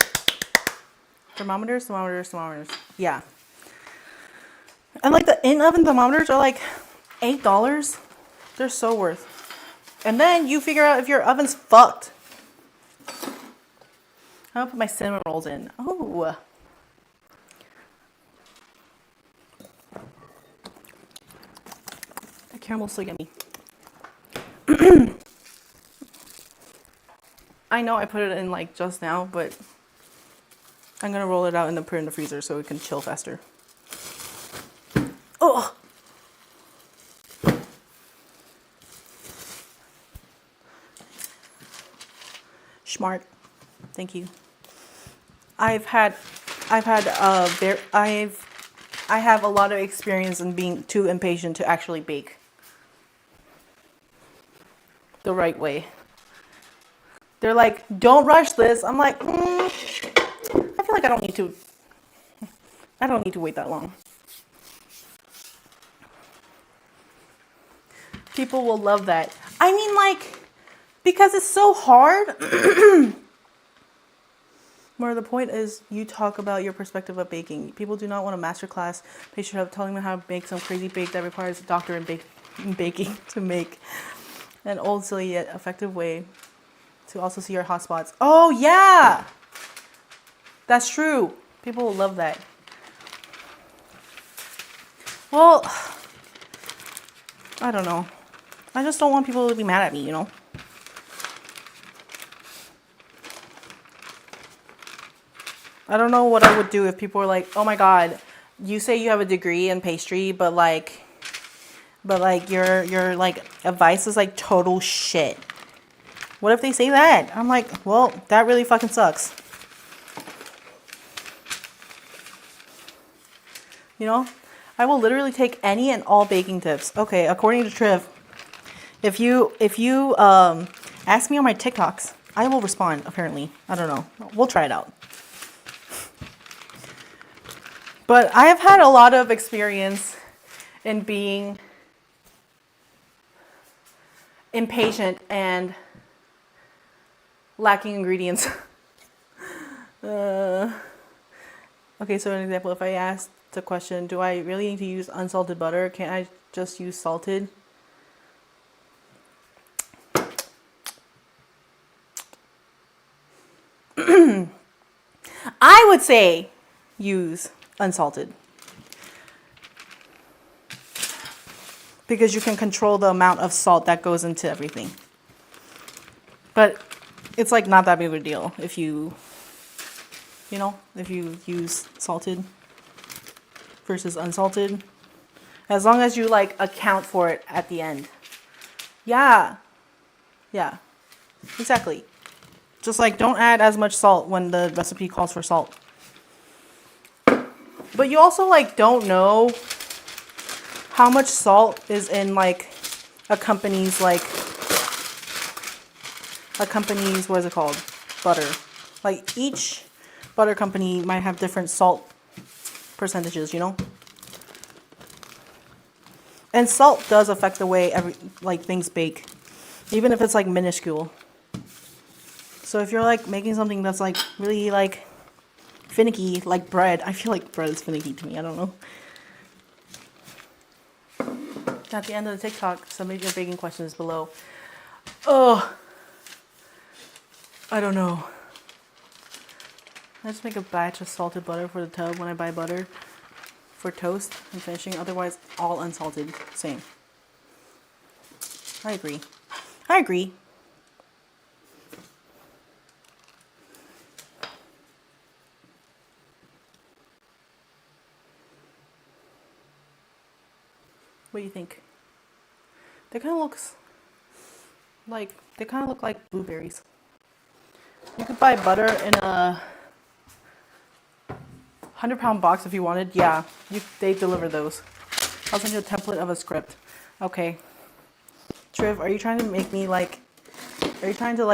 thermometers, thermometers, thermometers. Yeah. And like the in-oven thermometers are like $8. They're so worth. And then you figure out if your oven's fucked. I'll put my cinnamon rolls in. Oh. The caramel's so yummy. I know I put it in like just now, but I'm gonna roll it out and then put it in the freezer so it can chill faster. Oh. Smart. Thank you. I have a lot of experience in being too impatient to actually bake the right way. They're like, don't rush this. I'm like, I feel like I don't need to wait that long. People will love that. I mean, like, because it's so hard. More the point is you talk about your perspective of baking. People do not want a master class pastry chef telling them how to make some crazy bake that requires a doctor in baking to make an old, silly, yet effective way to also see your hot spots. Oh, yeah! That's true. People will love that. Well, I don't know. I just don't want people to be mad at me, you know? I don't know what I would do if people were like, "Oh my God, you say you have a degree in pastry, but your like advice is like total shit." What if they say that? I'm like, well, that really fucking sucks. You know, I will literally take any and all baking tips. Okay, according to Triv, if you ask me on my TikToks, I will respond. Apparently, I don't know. We'll try it out. But I have had a lot of experience in being impatient and lacking ingredients. Okay, so an example, if I asked the question, do I really need to use unsalted butter? Can't I just use salted? I would say use unsalted. Because you can control the amount of salt that goes into everything. But it's like not that big of a deal if you use salted versus unsalted. As long as you like account for it at the end. Yeah. Yeah. Exactly. Just like don't add as much salt when the recipe calls for salt. But you also like don't know how much salt is in like a company's what is it called? Butter. Like each butter company might have different salt percentages, you know? And salt does affect the way things bake, even if it's like minuscule. So if you're like making something that's like really like finicky, like bread, I feel like bread is finicky to me. I don't know. At the end of the TikTok, submit your baking questions below. Oh, I don't know. I just make a batch of salted butter for the tub when I buy butter for toast and finishing. Otherwise, all unsalted. Same. I agree. I agree. What do you think? They kind of look like blueberries. You could buy butter in a 100-pound box if you wanted. Yeah, they deliver those. I'll send you a template of a script. Okay. Triv, are you trying to make me like? Are you trying to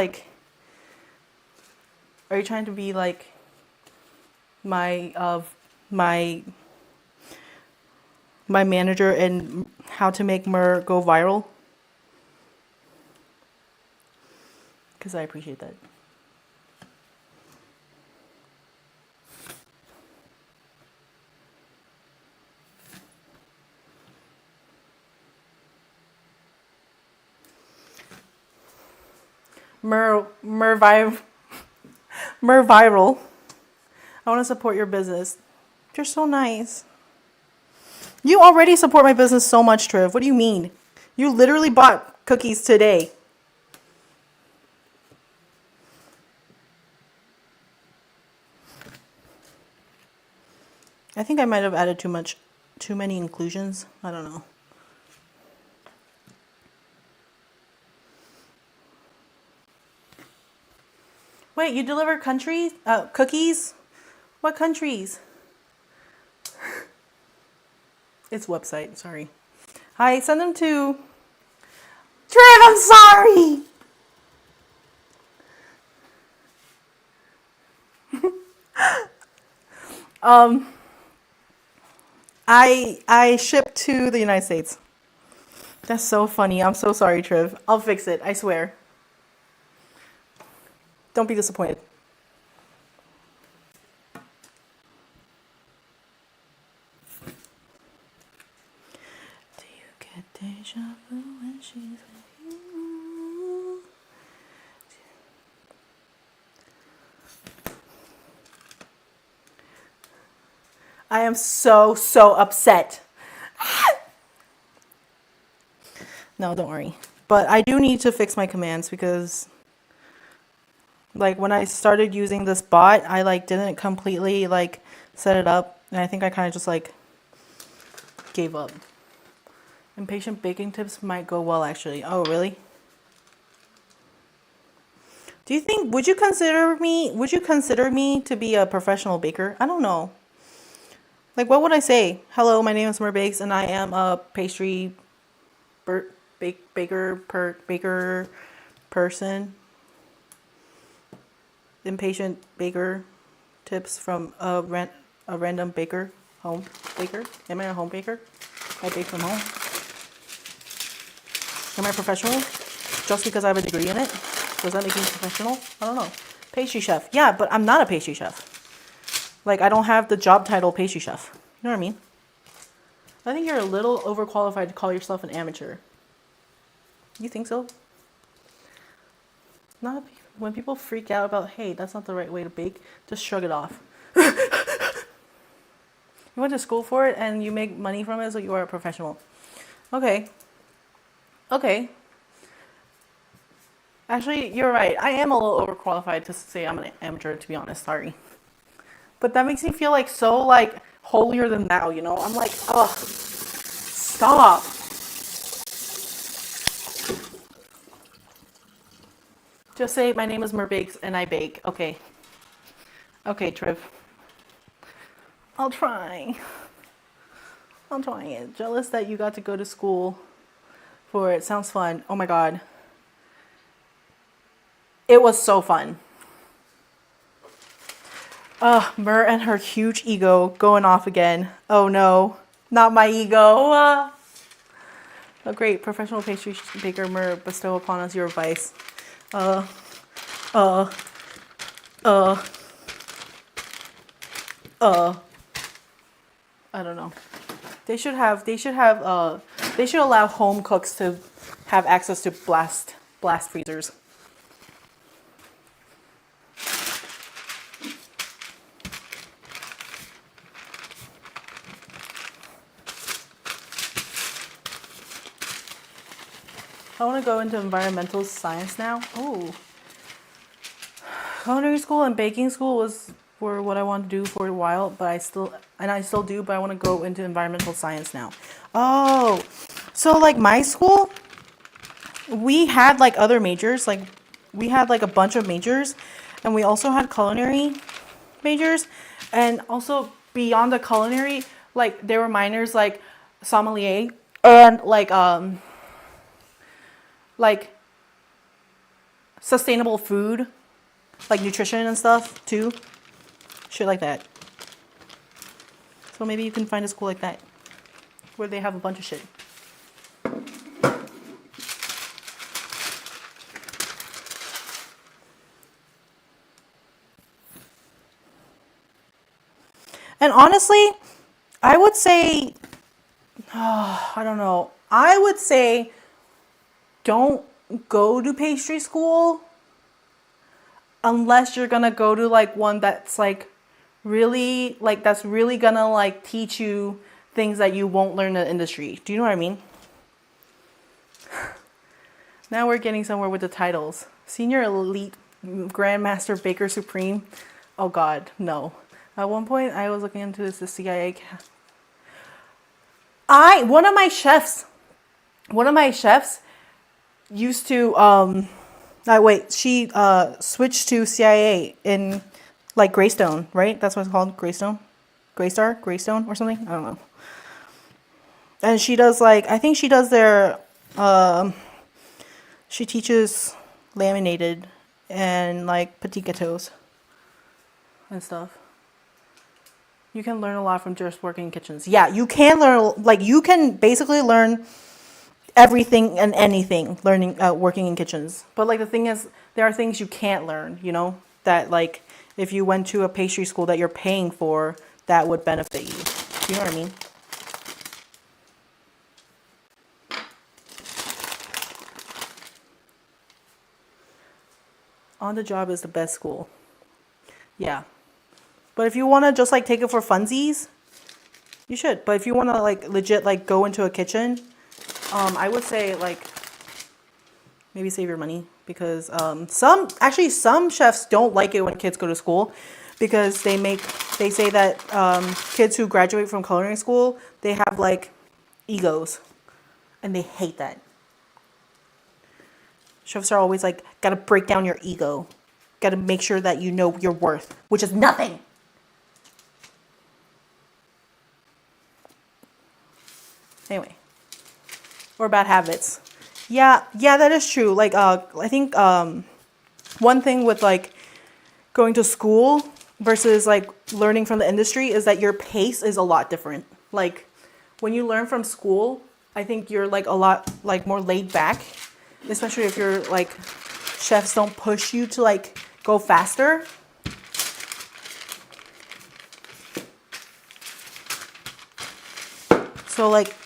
be like my manager in how to make Mer go viral? Because I appreciate that. Mer viral. I want to support your business. You're so nice. You already support my business so much, Triv. What do you mean? You literally bought cookies today. I think I might have added too many inclusions. I don't know. Wait, you deliver cookies? What countries? It's website, sorry. Hi, send them to... Triv, I'm sorry! I ship to the United States. That's so funny. I'm so sorry, Triv. I'll fix it, I swear. Don't be disappointed. Do you get deja vu when she's with you? I am so upset. No, don't worry. But I do need to fix my commands because Like when I started using this bot, I like didn't completely like set it up, and I think I kind of just like gave up. Impatient baking tips might go well actually. Oh, really? Do you think would you consider me to be a professional baker? I don't know. Like what would I say? Hello, my name is Merrbakes and I am a pastry baker person. Impatient baker tips from a random baker, home baker. Am I a home baker? I bake from home. Am I professional? Just because I have a degree in it? Does that make me professional? I don't know. Pastry chef. Yeah, but I'm not a pastry chef. Like, I don't have the job title pastry chef. You know what I mean? I think you're a little overqualified to call yourself an amateur. You think so? Not when people freak out about, hey, that's not the right way to bake, just shrug it off. You went to school for it and you make money from it, so you are a professional. Okay. Okay. Actually, you're right. I am a little overqualified to say I'm an amateur, to be honest. Sorry. But that makes me feel like so like holier than thou, you know? I'm like, ugh, stop. Just say my name is Merrbakes and I bake. Okay. Okay, Triv. I'll try. I'm trying it. Jealous that you got to go to school for it. Sounds fun. Oh my god. It was so fun. Mer and her huge ego going off again. Oh no, not my ego. A great professional pastry baker, Mer, bestow upon us your advice. I don't know. They should allow home cooks to have access to blast freezers. I want to go into environmental science now. Oh, culinary school and baking school were what I wanted to do for a while, but I still do, but I want to go into environmental science now. Oh, so like my school, we had like other majors, like we had like a bunch of majors, and we also had culinary majors, and also beyond the culinary, like there were minors like sommelier and like sustainable food, like nutrition and stuff too. Shit like that. So maybe you can find a school like that where they have a bunch of shit. And honestly, I would say, I don't know. I would say don't go to pastry school unless you're gonna go to like one that's like really like that's really gonna like teach you things that you won't learn in the industry. Do you know what I mean? Now we're getting somewhere with the titles. Senior Elite Grandmaster Baker Supreme. Oh god, no. At one point I was looking into the CIA. One of my chefs used to she switched to CIA in like Greystone, right? That's what it's called, Greystone, Greystone or something. I don't know. And she does like I think she does their she teaches laminated and like petit gâteaux and stuff. You can learn a lot from just working in kitchens. Yeah, you can learn like you can basically learn everything and anything working in kitchens. But like the thing is, there are things you can't learn, you know, that like if you went to a pastry school that you're paying for, that would benefit you. Do you know what I mean? On the job is the best school. Yeah. But if you want to just like take it for funsies, you should. But if you want to like legit like go into a kitchen, I would say like maybe save your money because some chefs don't like it when kids go to school because they say that kids who graduate from culinary school, they have like egos and they hate that. Chefs are always like, gotta break down your ego, gotta make sure that you know your worth, which is nothing. Anyway, or bad habits. Yeah, that is true. Like, I think one thing with like going to school versus like learning from the industry is that your pace is a lot different. Like, when you learn from school, I think you're like a lot like more laid back, especially if you're like chefs don't push you to like go faster. So like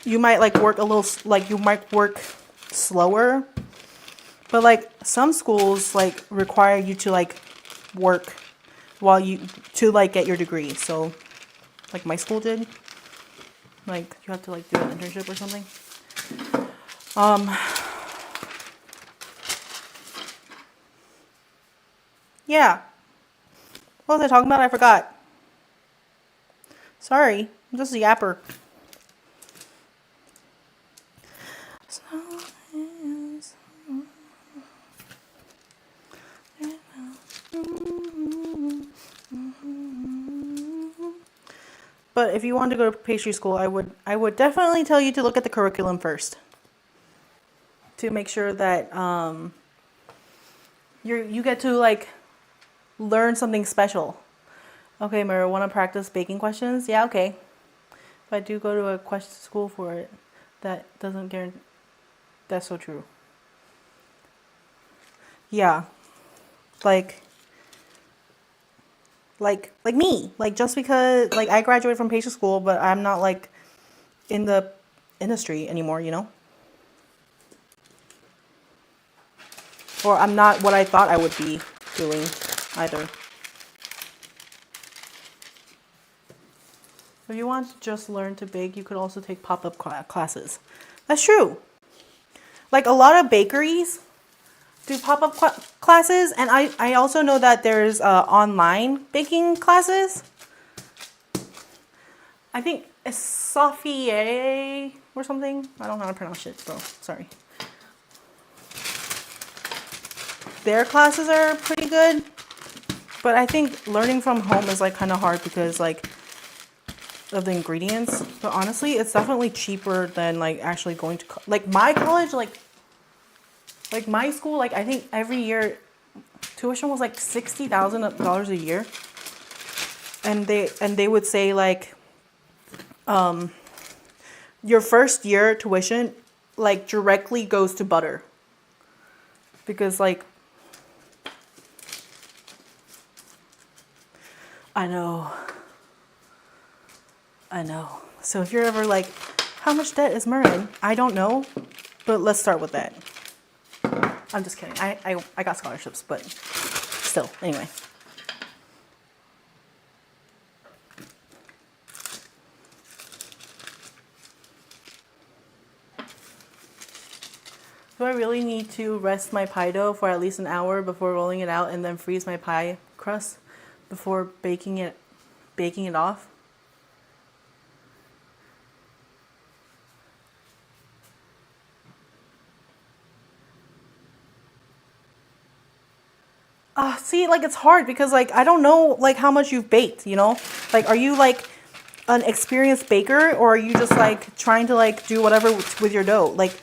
you might like work a little, like you might work slower, but like some schools like require you to like work while you to like get your degree. So like my school did, like you have to like do an internship or something. Yeah, what was I talking about? I forgot. Sorry, I'm just a yapper. But if you want to go to pastry school, I would definitely tell you to look at the curriculum first, to make sure that you get to like learn something special. Okay, Mara, want to practice baking questions? Yeah, okay. If I do go to a question school for it, that doesn't guarantee. That's so true. Yeah, like me, like just because like I graduated from pastry school, but I'm not like in the industry anymore, you know? Or I'm not what I thought I would be doing either. If you want to just learn to bake, you could also take pop-up classes. That's true. Like a lot of bakeries do pop-up classes, and I also know that there's online baking classes. I think it's Sophie or something. I don't know how to pronounce it, so sorry. Their classes are pretty good, but I think learning from home is like kind of hard because like of the ingredients. But honestly, it's definitely cheaper than like actually going to like my college, like my school. Like I think every year tuition was like $60,000 a year, and they would say like your first year tuition like directly goes to butter, because like I know. So if you're ever like, how much debt is Merlin? I don't know, but let's start with that. I'm just kidding. I got scholarships, but still, anyway. Do I really need to rest my pie dough for at least an hour before rolling it out and then freeze my pie crust before baking it off? See, like it's hard because like I don't know like how much you've baked, you know? Like are you like an experienced baker, or are you just like trying to like do whatever with your dough? Like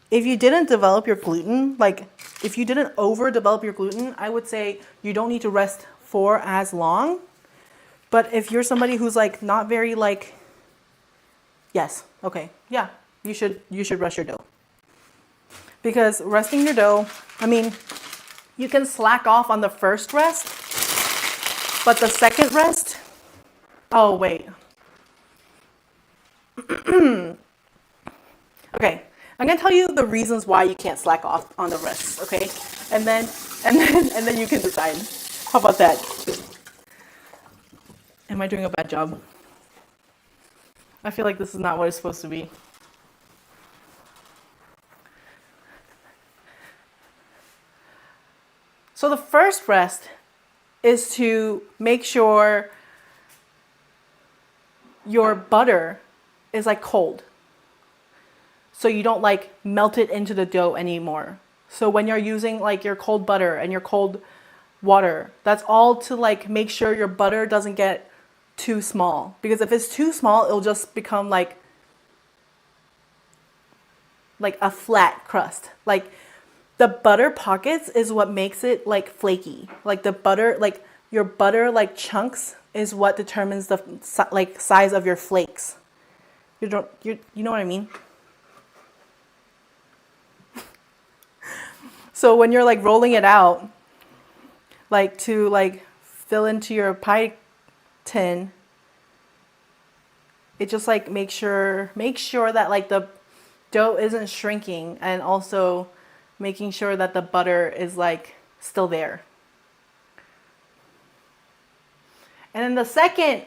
if you didn't develop your gluten, like if you didn't overdevelop your gluten, I would say you don't need to rest for as long. But if you're somebody who's like not very like, yes, okay, yeah, you should rest your dough. Because resting your dough, I mean, you can slack off on the first rest, but the second rest, oh wait. Okay, I'm gonna tell you the reasons why you can't slack off on the rests, okay? And then you can decide. How about that? Am I doing a bad job? I feel like this is not what it's supposed to be. So the first rest is to make sure your butter is like cold. So you don't like melt it into the dough anymore. So when you're using like your cold butter and your cold water, that's all to like make sure your butter doesn't get too small. Because if it's too small, it'll just become like a flat crust. Like the butter pockets is what makes it like flaky. Like the butter, like your butter like chunks is what determines the like size of your flakes. You know what I mean? So when you're like rolling it out, like to like fill into your pie tin, it just like make sure that like the dough isn't shrinking, and also making sure that the butter is like still there. And then the second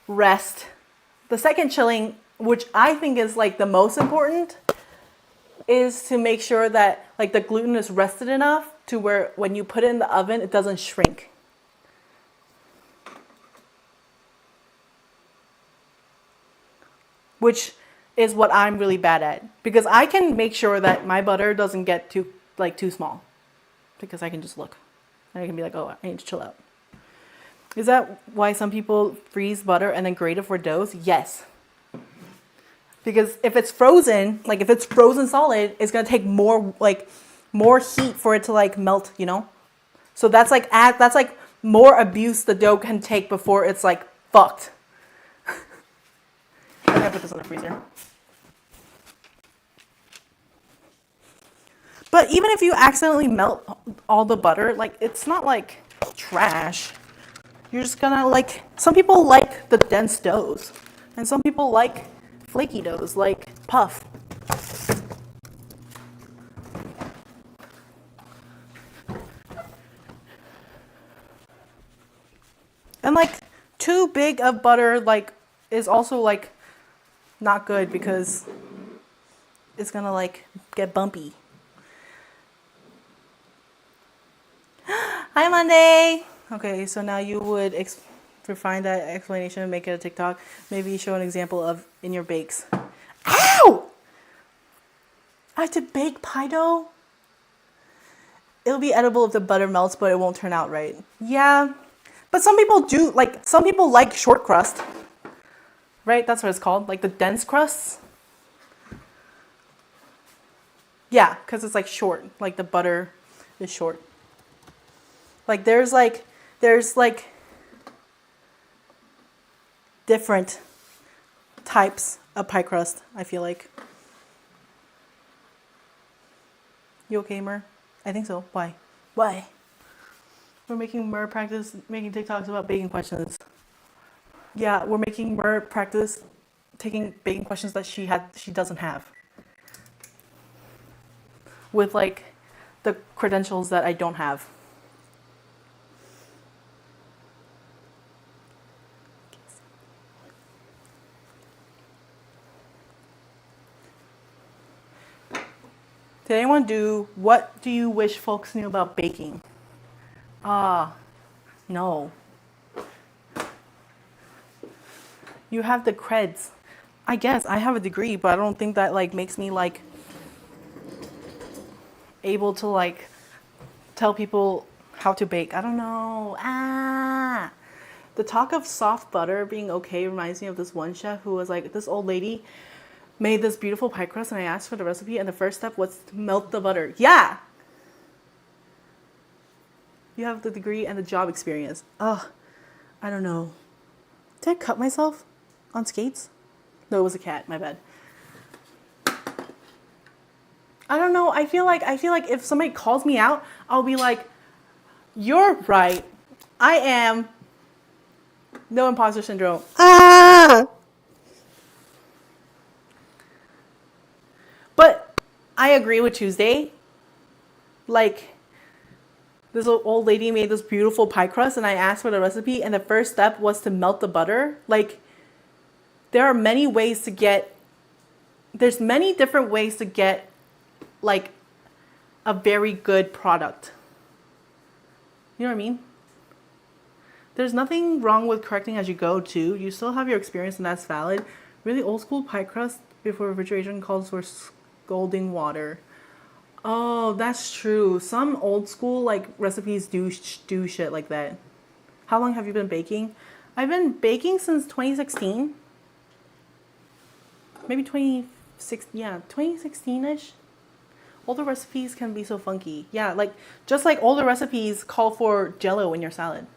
rest, the second chilling, which I think is like the most important, is to make sure that like the gluten is rested enough to where when you put it in the oven, it doesn't shrink. Which is what I'm really bad at, because I can make sure that my butter doesn't get too small, because I can just look and I can be like, oh, I need to chill out. Is that why some people freeze butter and then grate it for doughs? Yes. Because if it's frozen, like if it's frozen solid, it's gonna take more heat for it to like melt, you know? So that's like more abuse the dough can take before it's like fucked. I'm gonna put this in the freezer. But even if you accidentally melt all the butter, like it's not like trash. You're just gonna like, some people like the dense doughs, and some people like flaky doughs, like puff. And like too big of butter like is also like not good, because it's gonna like get bumpy. Hi Monday. Okay, so now you would refine that explanation and make it a TikTok. Maybe show an example of in your bakes. Ow! I have to bake pie dough? It'll be edible if the butter melts, but it won't turn out right. Yeah, but some people do, like, some people like short crust. Right? That's what it's called. Like the dense crusts. Yeah, because it's like short. Like the butter is short. Like there's different types of pie crust, I feel like. You okay, Mer? I think so. Why? We're making Mer practice making TikToks about baking questions. Yeah, we're making Mer practice taking baking questions that she doesn't have. With like the credentials that I don't have. Did anyone do what do you wish folks knew about baking? No. You have the creds. I guess I have a degree, but I don't think that like makes me like able to like tell people how to bake. I don't know. The talk of soft butter being okay reminds me of this one chef who was like, this old lady made this beautiful pie crust, and I asked for the recipe, and the first step was to melt the butter. Yeah! You have the degree and the job experience. Ugh, I don't know. Did I cut myself on skates? No, it was a cat, my bad. I don't know, I feel like if somebody calls me out, I'll be like, you're right. I am. No imposter syndrome. But I agree with Tuesday. Like, this old lady made this beautiful pie crust, and I asked for the recipe, and the first step was to melt the butter. Like, there are many ways to get, there's many different ways to get, like, a very good product. You know what I mean? There's nothing wrong with correcting as you go too. You still have your experience and that's valid. Really old school pie crust before refrigeration calls for scalding water. Oh, that's true. Some old school like recipes do shit like that. How long have you been baking? I've been baking since 2016. Maybe 2016-ish. Older recipes can be so funky. Yeah, like just like older recipes call for jello in your salad.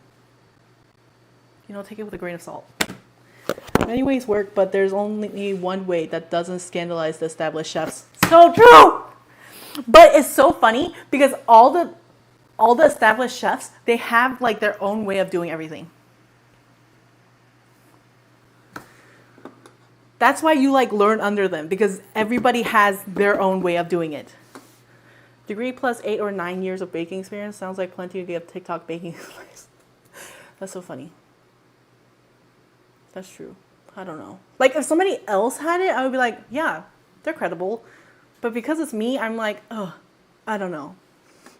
You know, take it with a grain of salt. Many ways work, but there's only one way that doesn't scandalize the established chefs. So true! But it's so funny because all the established chefs, they have like their own way of doing everything. That's why you like learn under them, because everybody has their own way of doing it. Degree plus 8 or 9 years of baking experience sounds like plenty to give TikTok baking advice. That's so funny. That's true. I don't know. Like if somebody else had it, I would be like, yeah, they're credible. But because it's me, I'm like, oh, I don't know.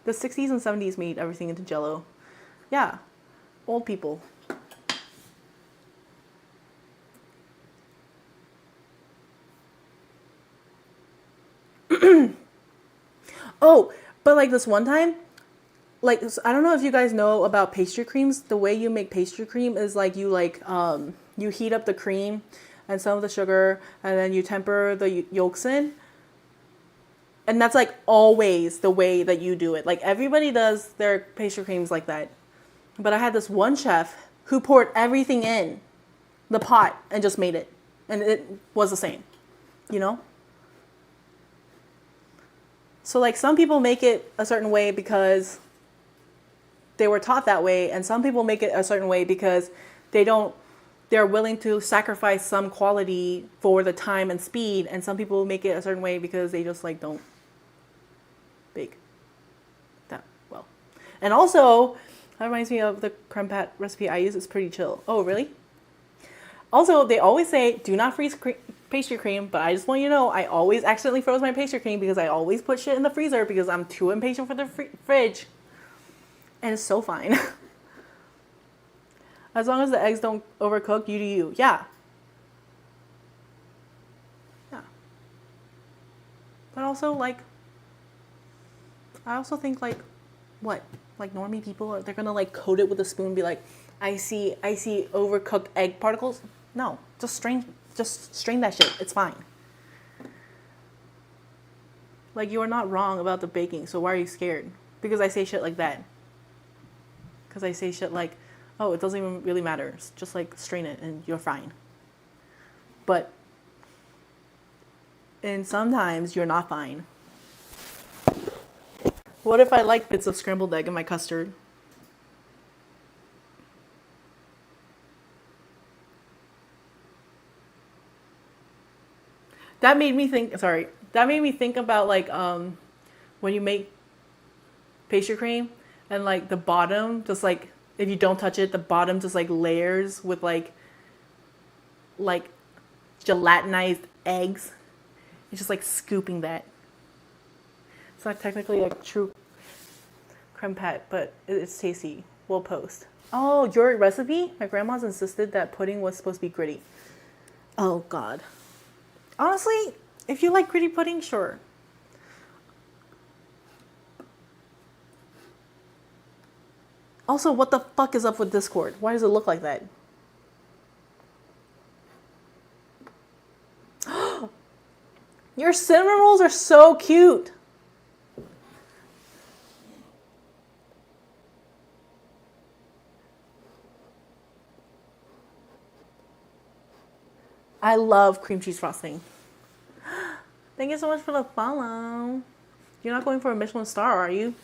The 60s and 70s made everything into jello. Yeah, old people. Oh, but like this one time, like I don't know if you guys know about pastry creams. The way you make pastry cream is like you heat up the cream and some of the sugar, and then you temper the yolks in. And that's like always the way that you do it. Like everybody does their pastry creams like that. But I had this one chef who poured everything in the pot and just made it. And it was the same, you know? So like some people make it a certain way because they were taught that way, and some people make it a certain way because they're willing to sacrifice some quality for the time and speed, and some people make it a certain way because they just like don't bake that well. And also, that reminds me of the creme pat recipe I use. It's pretty chill. Oh, really? Also, they always say do not freeze pastry cream, but I just want you to know I always accidentally froze my pastry cream because I always put shit in the freezer because I'm too impatient for the fridge. And it's so fine. As long as the eggs don't overcook, you do you. Yeah. Yeah. But also, like, I also think, like, what? Like, normie people, they're gonna, like, coat it with a spoon and be like, I see overcooked egg particles. No, just strain that shit. It's fine. Like, you are not wrong about the baking, so why are you scared? Because I say shit like that. Because I say shit like, oh, it doesn't even really matter. Just like strain it and you're fine. But, and sometimes you're not fine. What if I like bits of scrambled egg in my custard? That made me think about like when you make pastry cream and like the bottom just like if you don't touch it, the bottom just like layers with like gelatinized eggs. It's just like scooping that. It's not technically a true creme pat, but it's tasty. We'll post. Oh, your recipe? My grandma's insisted that pudding was supposed to be gritty. Oh God. Honestly, if you like gritty pudding, sure. Also, what the fuck is up with Discord? Why does it look like that? Your cinnamon rolls are so cute. I love cream cheese frosting. Thank you so much for the follow. You're not going for a Michelin star, are you?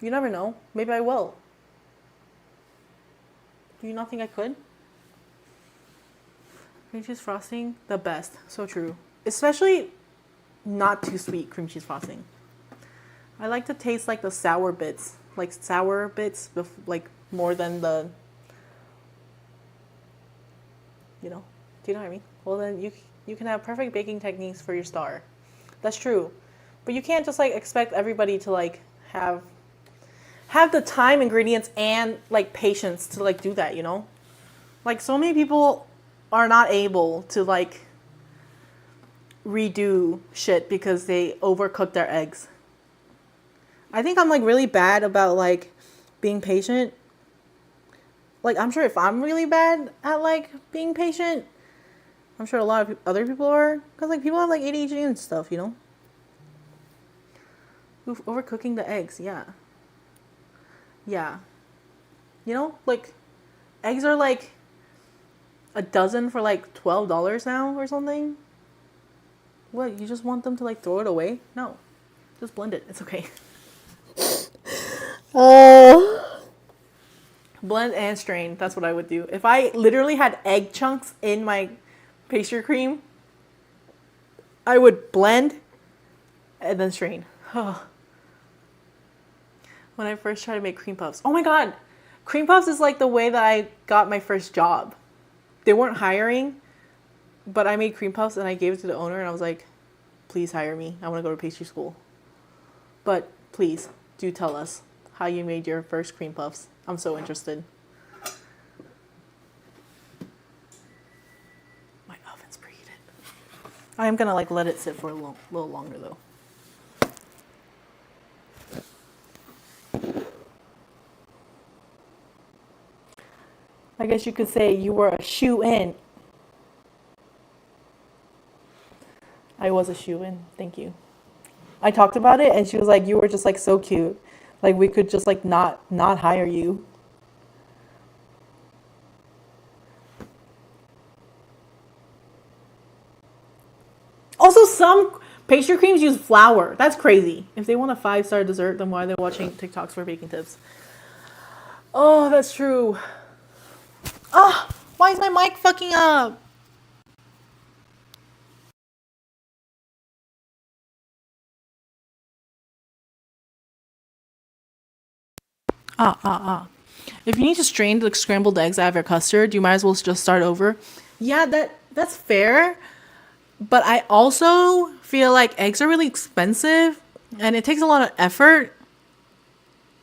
You never know. Maybe I will. Do you not think I could? Cream cheese frosting, the best. So true. Especially not too sweet cream cheese frosting. I like to taste like the sour bits. Like sour bits, like more than the, you know. Do you know what I mean? Well, then you can have perfect baking techniques for your star. That's true. But you can't just like expect everybody to like have the time, ingredients, and like patience to like do that, you know? Like so many people are not able to like redo shit because they overcook their eggs. I think I'm like really bad about like being patient. Like I'm sure if I'm really bad at like being patient, I'm sure a lot of other people are, because like people have like ADHD and stuff, you know? Oof, overcooking the eggs, yeah. Yeah. You know, like eggs are like a dozen for like $12 now or something. What, you just want them to like throw it away? No. Just blend it. It's okay. Oh. Blend and strain. That's what I would do. If I literally had egg chunks in my pastry cream, I would blend and then strain. When I first tried to make cream puffs. Oh my god. Cream puffs is like the way that I got my first job. They weren't hiring, but I made cream puffs and I gave it to the owner and I was like, please hire me. I want to go to pastry school. But please do tell us how you made your first cream puffs. I'm so interested. My oven's preheated. I am gonna like let it sit for a little longer though. I guess you could say you were a shoe-in. I was a shoe-in. Thank you. I talked about it and she was like, you were just like so cute. Like we could just like not hire you. Also, some pastry creams use flour. That's crazy. If they want a 5-star dessert, then why are they watching TikToks for baking tips? Oh, that's true. Ah, why is my mic fucking up? If you need to strain the scrambled eggs out of your custard, you might as well just start over. Yeah, that's fair. But I also feel like eggs are really expensive and it takes a lot of effort.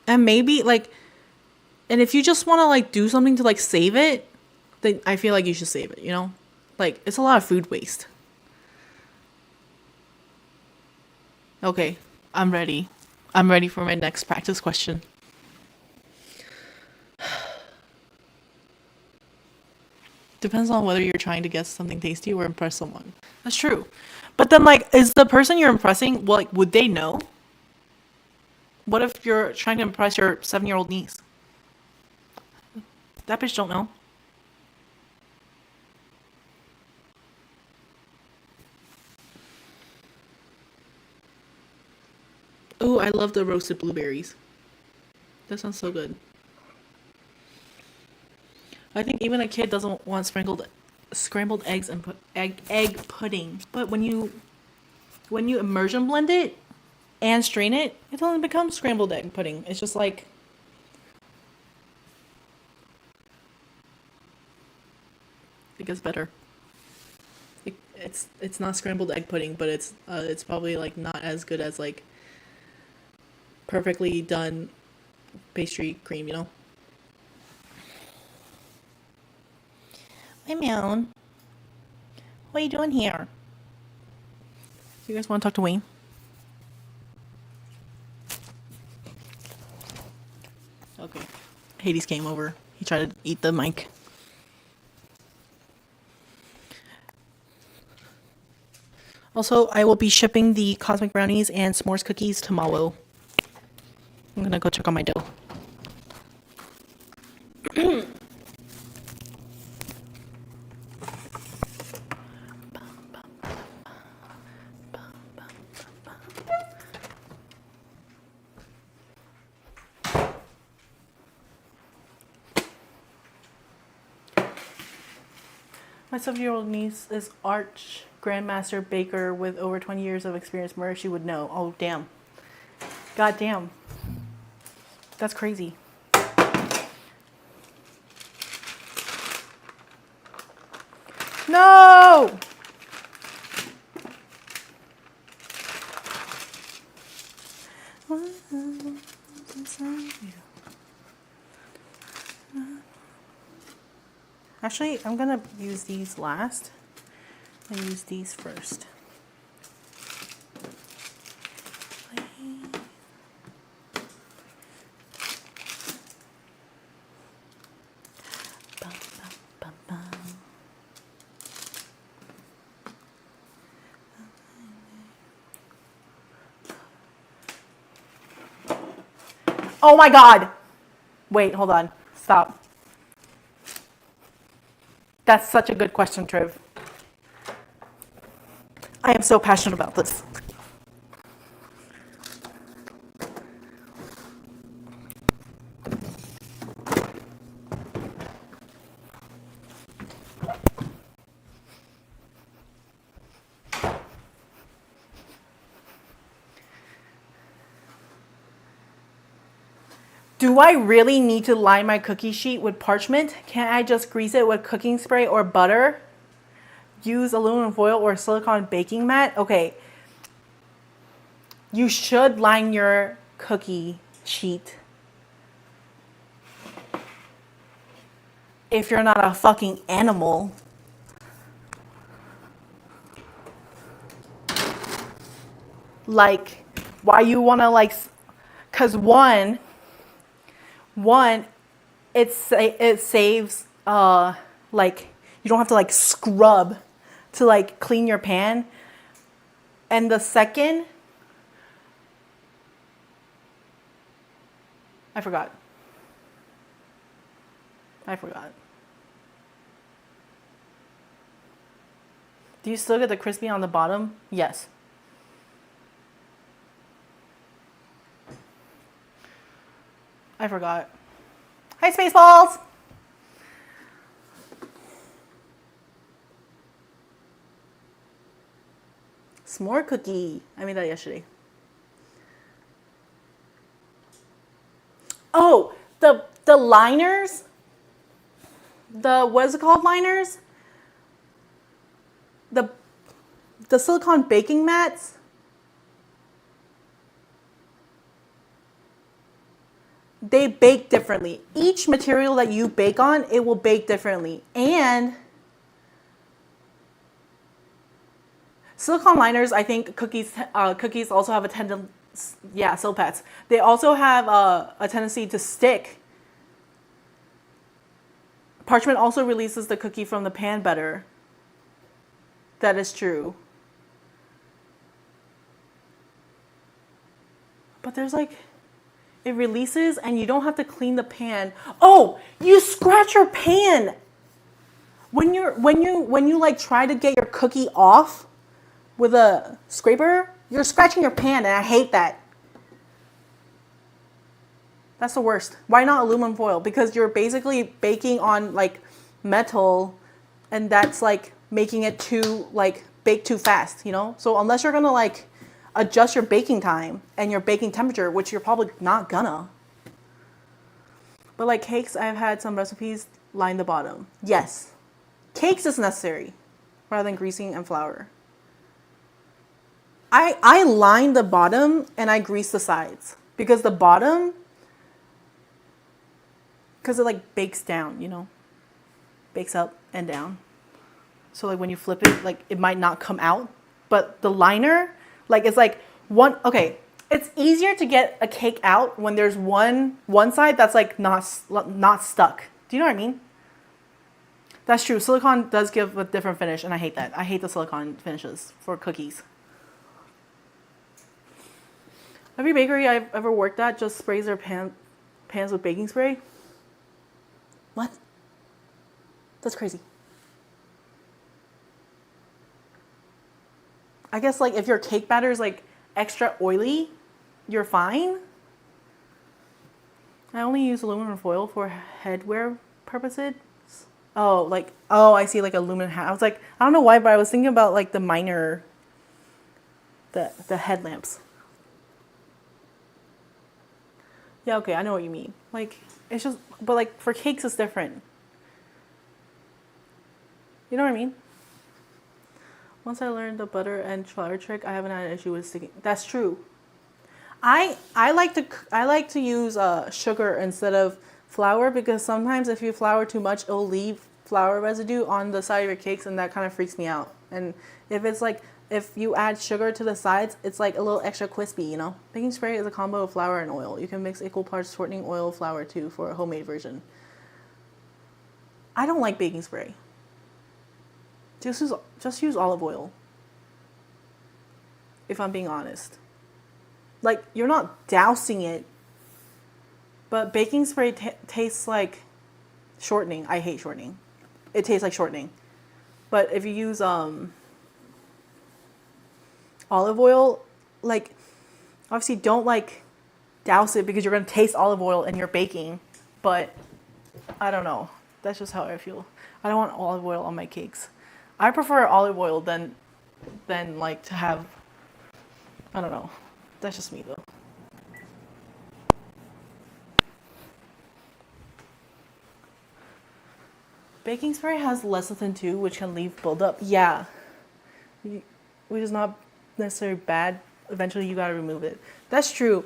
And maybe like, and if you just want to like do something to like save it, then I feel like you should save it, you know? Like it's a lot of food waste. Okay, I'm ready. I'm ready for my next practice question. Depends on whether you're trying to get something tasty or impress someone. That's true. But then like is the person you're impressing, well, like would they know? What if you're trying to impress your 7-year-old niece? That bitch don't know. Ooh, I love the roasted blueberries. That sounds so good. I think even a kid doesn't want scrambled eggs and egg pudding. But when you immersion blend it and strain it, it doesn't become scrambled egg pudding. It's just like it gets better. It's not scrambled egg pudding, but it's probably like not as good as like perfectly done pastry cream, you know? Hey, Meown. What are you doing here? You guys want to talk to Wayne? Okay. Hades came over. He tried to eat the mic. Also, I will be shipping the cosmic brownies and s'mores cookies tomorrow. I'm gonna go check on my dough. My 7-year-old niece is arch grandmaster baker with over 20 years of experience. Mer, she would know. Oh, damn. God damn. That's crazy. No! Actually, I'm gonna use these last and use these first. Oh my God! Wait, hold on. Stop. That's such a good question, Triv. I am so passionate about this. Do I really need to line my cookie sheet with parchment? Can't I just grease it with cooking spray or butter? Use aluminum foil or silicone baking mat? Okay. You should line your cookie sheet if you're not a fucking animal. Like, why you wanna like, cause one, it saves like you don't have to like scrub to like clean your pan, and the second, I forgot. Do you still get the crispy on the bottom? Yes. I forgot. Hi, Spaceballs! S'more cookie. I made that yesterday. Oh, the liners. What is it called? Liners. The silicone baking mats. They bake differently. Each material that you bake on, it will bake differently. And silicone liners, I think cookies also have a tendency, yeah, silpats. They also have a tendency to stick. Parchment also releases the cookie from the pan better. That is true. But there's like, it releases and you don't have to clean the pan. Oh, you scratch your pan. When you like try to get your cookie off with a scraper, you're scratching your pan, and I hate that. That's the worst. Why not aluminum foil? Because you're basically baking on like metal, and that's like making it too like bake too fast, you know? So unless you're gonna like adjust your baking time and your baking temperature, which you're probably not gonna. But like cakes, I've had some recipes line the bottom. Yes. Cakes is necessary rather than greasing and flour. I line the bottom and I grease the sides because the bottom, because it like bakes down, you know, bakes up and down. So like when you flip it, like it might not come out, but the liner, like it's like one, okay, it's easier to get a cake out when there's one side that's like not stuck. Do you know what I mean? That's true. Silicone does give a different finish, and I hate that. I hate the silicone finishes for cookies. Every bakery I've ever worked at just sprays their pans with baking spray. What? That's crazy. I guess like if your cake batter is like extra oily, you're fine. I only use aluminum foil for headwear purposes. Oh, I see like aluminum hat. I was like, I don't know why, but I was thinking about like the minor, the headlamps. Yeah, okay, I know what you mean. Like, it's just, but like for cakes, it's different. You know what I mean? Once I learned the butter and flour trick, I haven't had an issue with sticking. That's true. I like to use sugar instead of flour because sometimes if you flour too much, it'll leave flour residue on the side of your cakes, and that kind of freaks me out. And if it's like, if you add sugar to the sides, it's like a little extra crispy, you know? Baking spray is a combo of flour and oil. You can mix equal parts shortening oil, flour too for a homemade version. I don't like baking spray. Just use olive oil. If I'm being honest. Like, you're not dousing it, but baking spray tastes like shortening. I hate shortening. It tastes like shortening. But if you use olive oil, like, obviously don't like douse it because you're going to taste olive oil in your baking. But I don't know. That's just how I feel. I don't want olive oil on my cakes. I prefer olive oil than like to have, I don't know. That's just me though. Baking spray has lecithin too, which can leave buildup. Yeah. Which is not necessarily bad. Eventually you gotta remove it. That's true.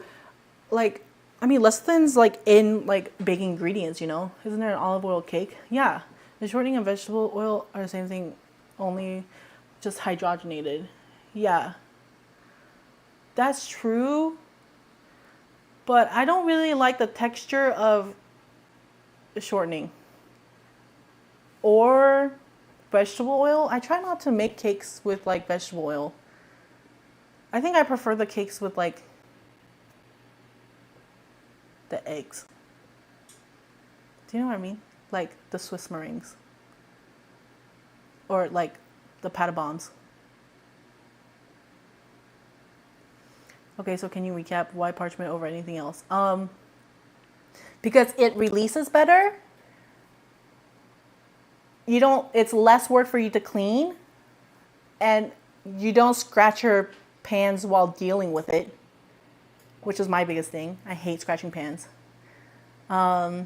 Like, I mean, lecithin's like in like baking ingredients, you know? Isn't there an olive oil cake? Yeah. The shortening and vegetable oil are the same thing, only just hydrogenated. Yeah. That's true. But I don't really like the texture of the shortening. Or vegetable oil. I try not to make cakes with like vegetable oil. I think I prefer the cakes with like the eggs. Do you know what I mean? Like the Swiss meringues. Or like the pata bombs. Okay, so can you recap why parchment over anything else? Because it releases better. It's less work for you to clean, and you don't scratch your pans while dealing with it, which is my biggest thing. I hate scratching pans. Oh,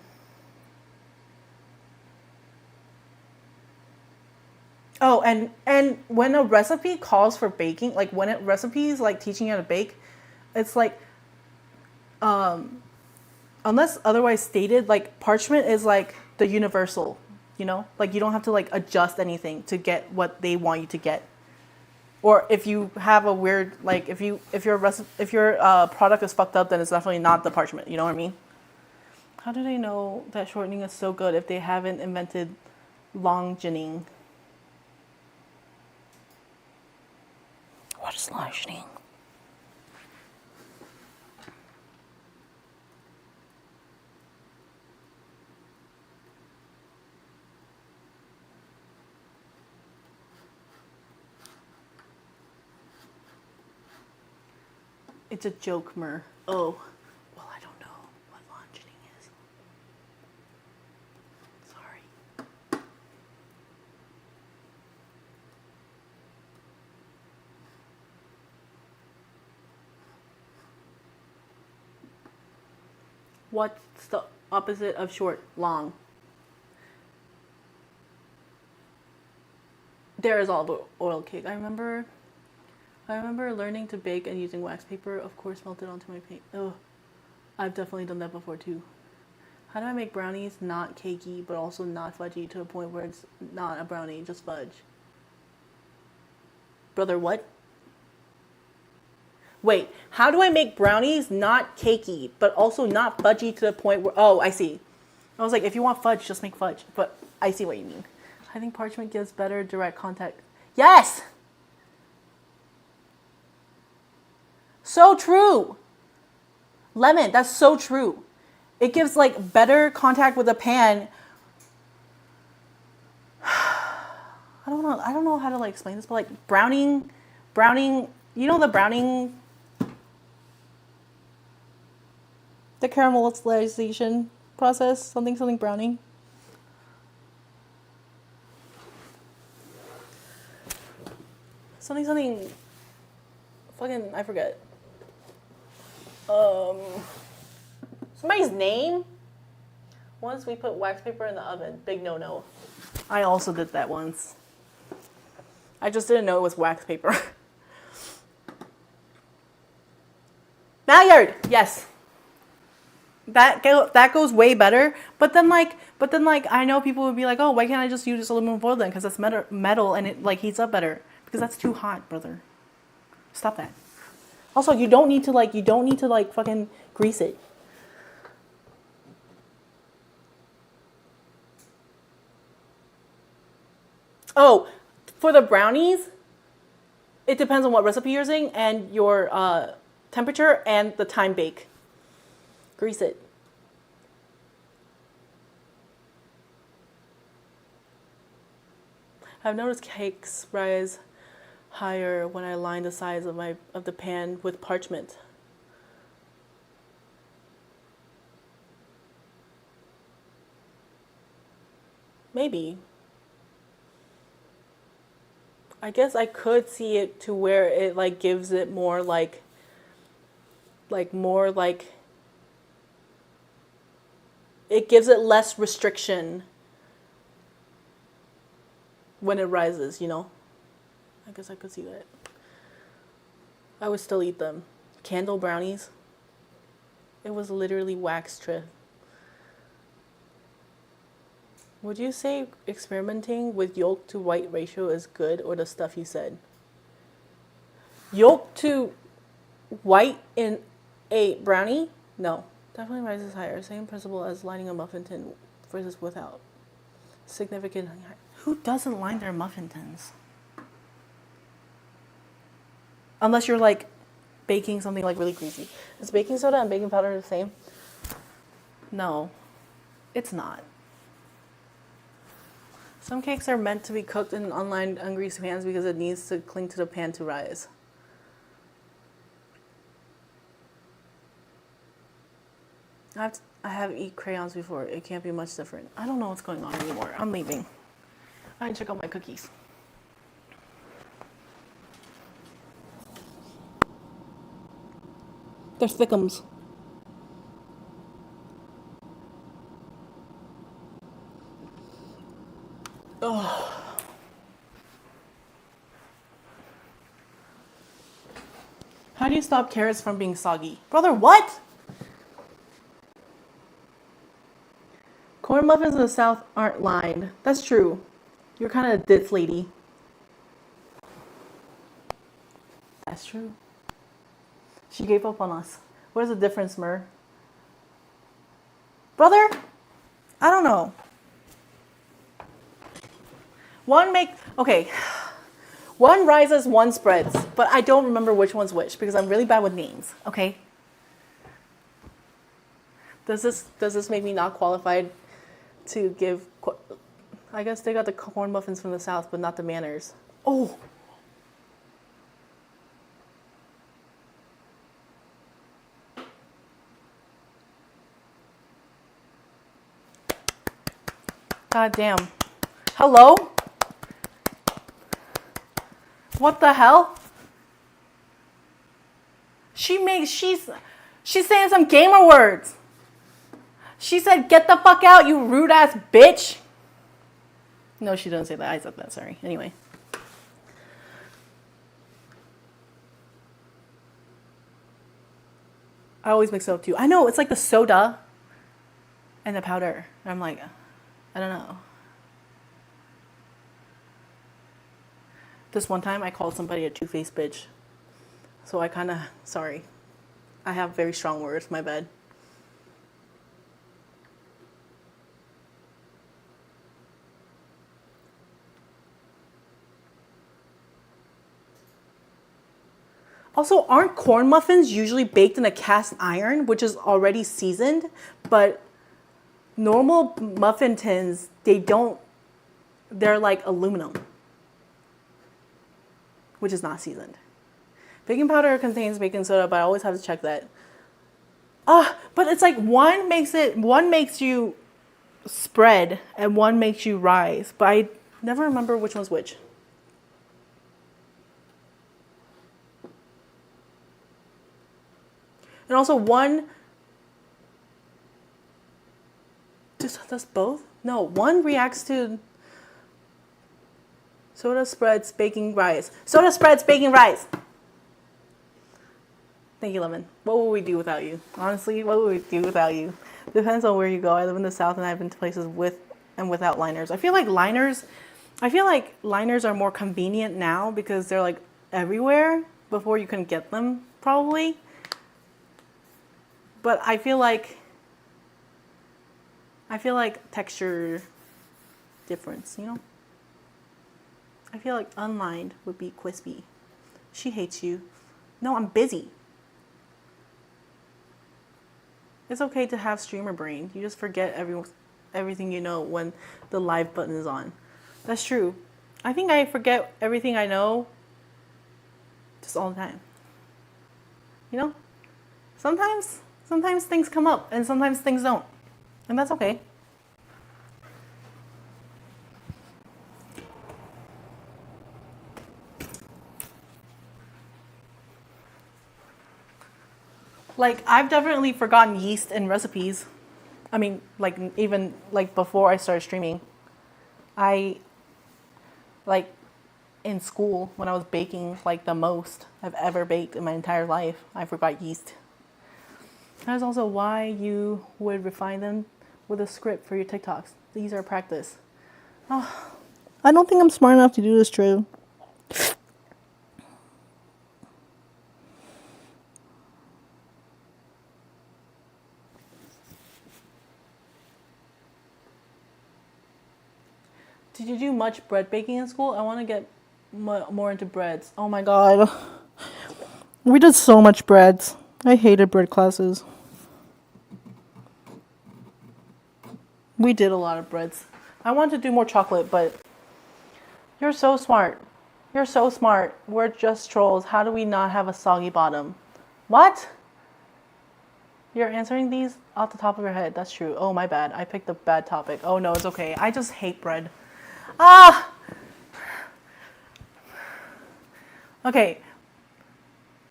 and when a recipe calls for baking, like when a recipe is like teaching you how to bake, it's like, unless otherwise stated, like parchment is like the universal. You know, like you don't have to like adjust anything to get what they want you to get. Or if you have a weird, like if your product is fucked up, then it's definitely not the parchment. You know what I mean? How do they know that shortening is so good if they haven't invented longening? What is longening? It's a joke, Mer. Oh. Well, I don't know what longening is. Sorry. What's the opposite of short? Long. There is olive oil cake. I remember learning to bake and using wax paper, of course, melted onto my paint. Oh, I've definitely done that before too. How do I make brownies not cakey, but also not fudgy to a point where it's not a brownie, just fudge? Brother, what? Wait, how do I make brownies not cakey, but also not fudgy to the point where... Oh, I see. I was like, if you want fudge, just make fudge. But I see what you mean. I think parchment gives better direct contact. Yes! So true. Lemon, that's so true. It gives like better contact with the pan. I don't know how to like explain this, but like browning, you know the browning, the caramelization process, something browning. Something, fucking, I forget. Somebody's name. Once we put wax paper in the oven. Big no-no. I also did that once. I just didn't know it was wax paper. Maillard! Yes. That goes way better. But then I know people would be like, oh, why can't I just use aluminum foil then? Because it's metal and it like heats up better. Because that's too hot, brother. Stop that. Also, you don't need to like fucking grease it. Oh, for the brownies, it depends on what recipe you're using and your temperature and the time bake. Grease it. I've noticed cakes rise higher when I line the sides of the pan with parchment. Maybe. I guess I could see it to where it like gives it more more like it gives it less restriction when it rises, you know? I guess I could see that. I would still eat them. Candle brownies. It was literally wax tray. Would you say experimenting with yolk to white ratio is good, or the stuff you said? Yolk to white in a brownie? No. Definitely rises higher. Same principle as lining a muffin tin versus without. Significant. Who doesn't line their muffin tins? Unless you're like baking something like really greasy. Is baking soda and baking powder the same? No, it's not. Some cakes are meant to be cooked in unlined, ungreased pans because it needs to cling to the pan to rise. I have eaten crayons before. It can't be much different. I don't know what's going on anymore. I'm leaving. I check out my cookies. They're thickums. Oh. How do you stop carrots from being soggy? Brother, what? Corn muffins in the South aren't lined. That's true. You're kind of a ditz lady. That's true. She gave up on us. What is the difference, Mer? Brother? I don't know. Okay. One rises, one spreads, but I don't remember which one's which because I'm really bad with names, okay? Does this make me not qualified to give... I guess they got the corn muffins from the South, but not the manners. Oh! God damn. Hello? What the hell? She's saying some gamer words. She said, "Get the fuck out, you rude ass bitch." No, she didn't say that. I said that, sorry. Anyway. I always mix it up too. I know, it's like the soda and the powder. I'm like, I don't know. This one time I called somebody a two-faced bitch. So I kind of, sorry. I have very strong words, my bad. Also, aren't corn muffins usually baked in a cast iron, which is already seasoned? But normal muffin tins, they're like aluminum, which is not seasoned. Baking powder contains baking soda, but I always have to check that. But it's like one makes you spread and one makes you rise, but I never remember which one's which. And also does both? No, one reacts to soda spreads baking rise. Soda spreads baking rise. Thank you, Lemon. What would we do without you? Honestly, what would we do without you? Depends on where you go. I live in the South and I've been to places with and without liners. I feel like liners are more convenient now because they're like everywhere. Before you can get them, probably. But I feel like texture difference, you know? I feel like unlined would be crispy. She hates you. No, I'm busy. It's okay to have streamer brain. You just forget everything you know when the live button is on. That's true. I think I forget everything I know just all the time. You know? Sometimes things come up and sometimes things don't. And that's okay. Like, I've definitely forgotten yeast in recipes. I mean, like, even, like, before I started streaming. Like, in school, when I was baking, like, the most I've ever baked in my entire life, I forgot yeast. That's also why you would refine them with a script for your TikToks. These are practice. Oh, I don't think I'm smart enough to do this, True. Did you do much bread baking in school? I want to get more into breads. Oh my god. We did so much breads. I hated bread classes. We did a lot of breads. I want to do more chocolate, but you're so smart. You're so smart. We're just trolls. How do we not have a soggy bottom? What? You're answering these off the top of your head. That's true. Oh, my bad. I picked a bad topic. Oh, no, it's okay. I just hate bread. Ah! Okay.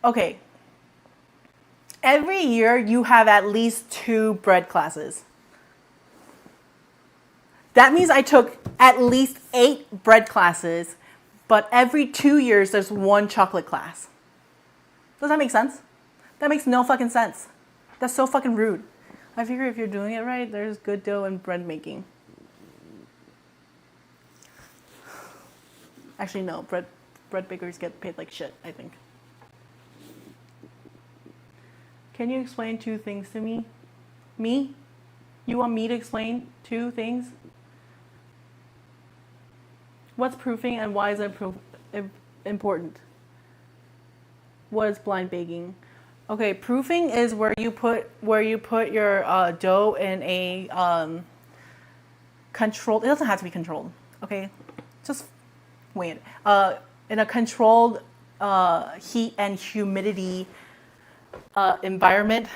Okay. Every year you have at least 2 bread classes. That means I took at least 8 bread classes, but every 2 years there's 1 chocolate class. Does that make sense? That makes no fucking sense. That's so fucking rude. I figure if you're doing it right, there's good dough and bread making. Actually, no. Bread bakers get paid like shit, I think. Can you explain 2 things to me? Me? You want me to explain 2 things? What's proofing and why is it important? What is blind baking? Okay, proofing is where you put your dough in a controlled. It doesn't have to be controlled. Okay, just wait. In a controlled heat and humidity environment,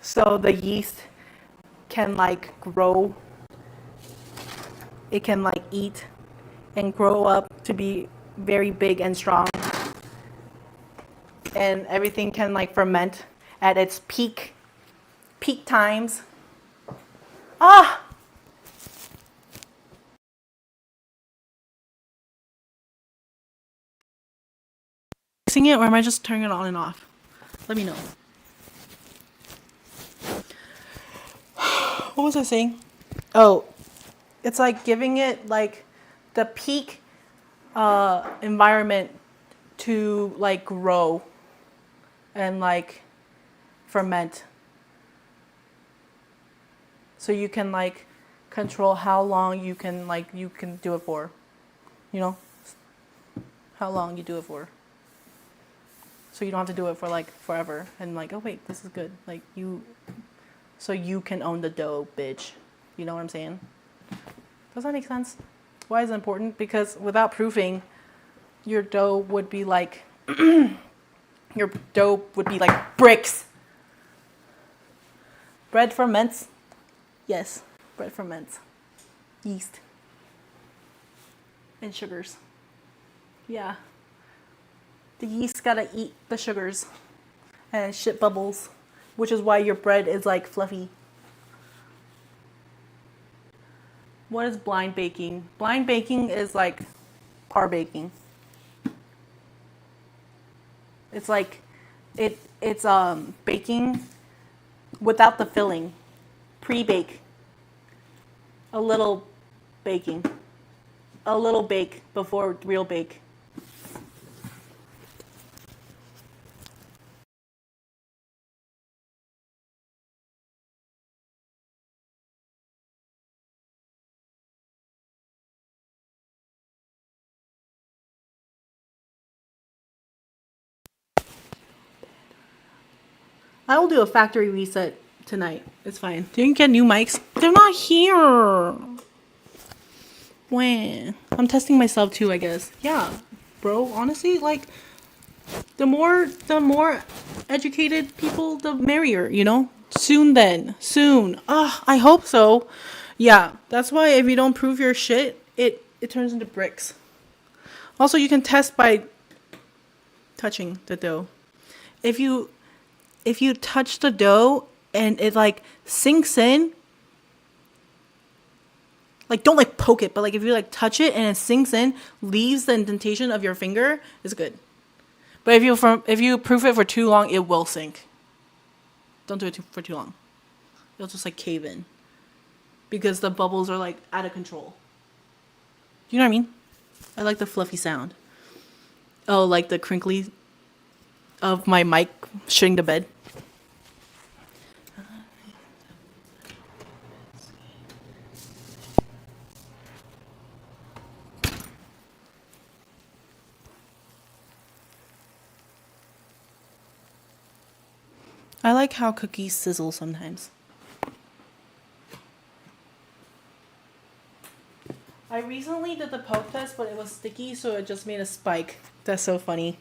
so the yeast can like grow. It can like eat and grow up to be very big and strong. And everything can like ferment at its peak times. Ah! Sing it, or am I just turning it on and off? Let me know. What was I saying? Oh, it's like giving it like the peak environment to like grow and like ferment. So you can like control how long you can do it for. You know? How long you do it for. So you don't have to do it for like forever and like, oh wait, this is good. Like so you can own the dough, bitch. You know what I'm saying? Does that make sense? Why is it important? Because without proofing, your dough would be like bricks. Bread ferments. Yes, bread ferments. Yeast. And sugars. Yeah. The yeast gotta eat the sugars. And shit bubbles. Which is why your bread is like fluffy. What is blind baking? Blind baking is like par baking. It's like It's baking without the filling. Pre-bake. A little baking. A little bake before real bake. I will do a factory reset tonight. It's fine. You can get new mics. They're not here. When I'm testing myself too, I guess. Yeah, bro. Honestly, like the more educated people, the merrier. You know. Soon then. Soon. I hope so. Yeah. That's why if you don't prove your shit, it turns into bricks. Also, you can test by touching the dough. If you touch the dough and it like sinks in, like don't like poke it, but like if you like touch it and it sinks in, leaves the indentation of your finger, it's good. But if you proof it for too long, it will sink. Don't do it for too long. It'll just like cave in because the bubbles are like out of control. You know what I mean? I like the fluffy sound. Oh, like the crinkly of my mic shitting the bed. I like how cookies sizzle sometimes. I recently did the poke test, but it was sticky, so it just made a spike. That's so funny.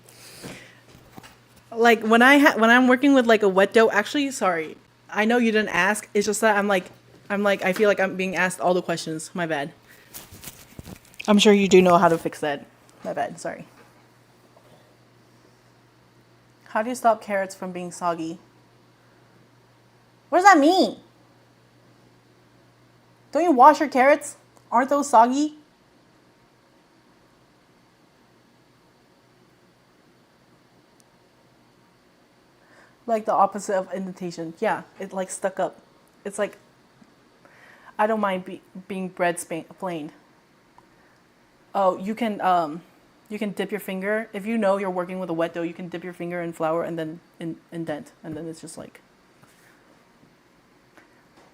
Like when I'm working with like a wet dough. Actually, sorry, I know you didn't ask. It's just that I feel like I'm being asked all the questions. My bad. I'm sure you do know how to fix that. My bad. Sorry. How do you stop carrots from being soggy? What does that mean? Don't you wash your carrots? Aren't those soggy? Like the opposite of indentation. Yeah, it like stuck up. It's like, I don't mind being bread planed. Oh, you can dip your finger. If you know you're working with a wet dough, you can dip your finger in flour and then indent. And then it's just like,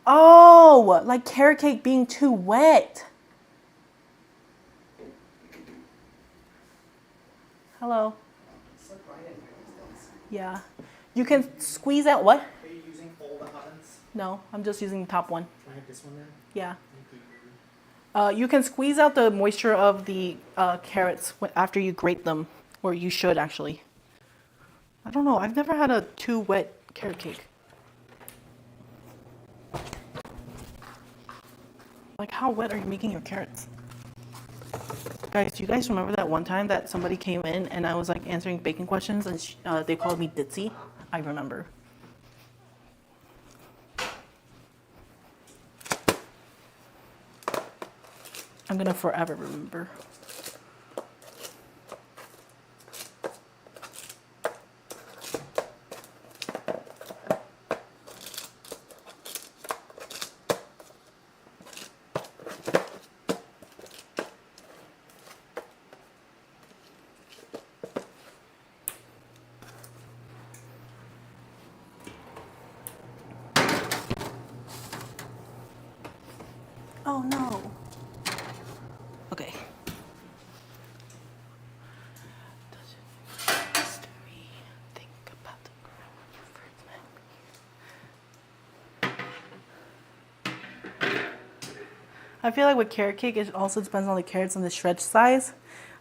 oh, like carrot cake being too wet. Hello. Yeah. You can squeeze out what? Are you using all the buttons? No, I'm just using the top one. Can I have this one then? Yeah. You can squeeze out the moisture of the carrots after you grate them, or you should actually. I don't know. I've never had a too wet carrot cake. Like, how wet are you making your carrots? Guys, do you guys remember that one time that somebody came in and I was like answering baking questions and they called me ditzy? I remember. I'm gonna forever remember. Oh no. Okay. I feel like with carrot cake, it also depends on the carrots and the shred size.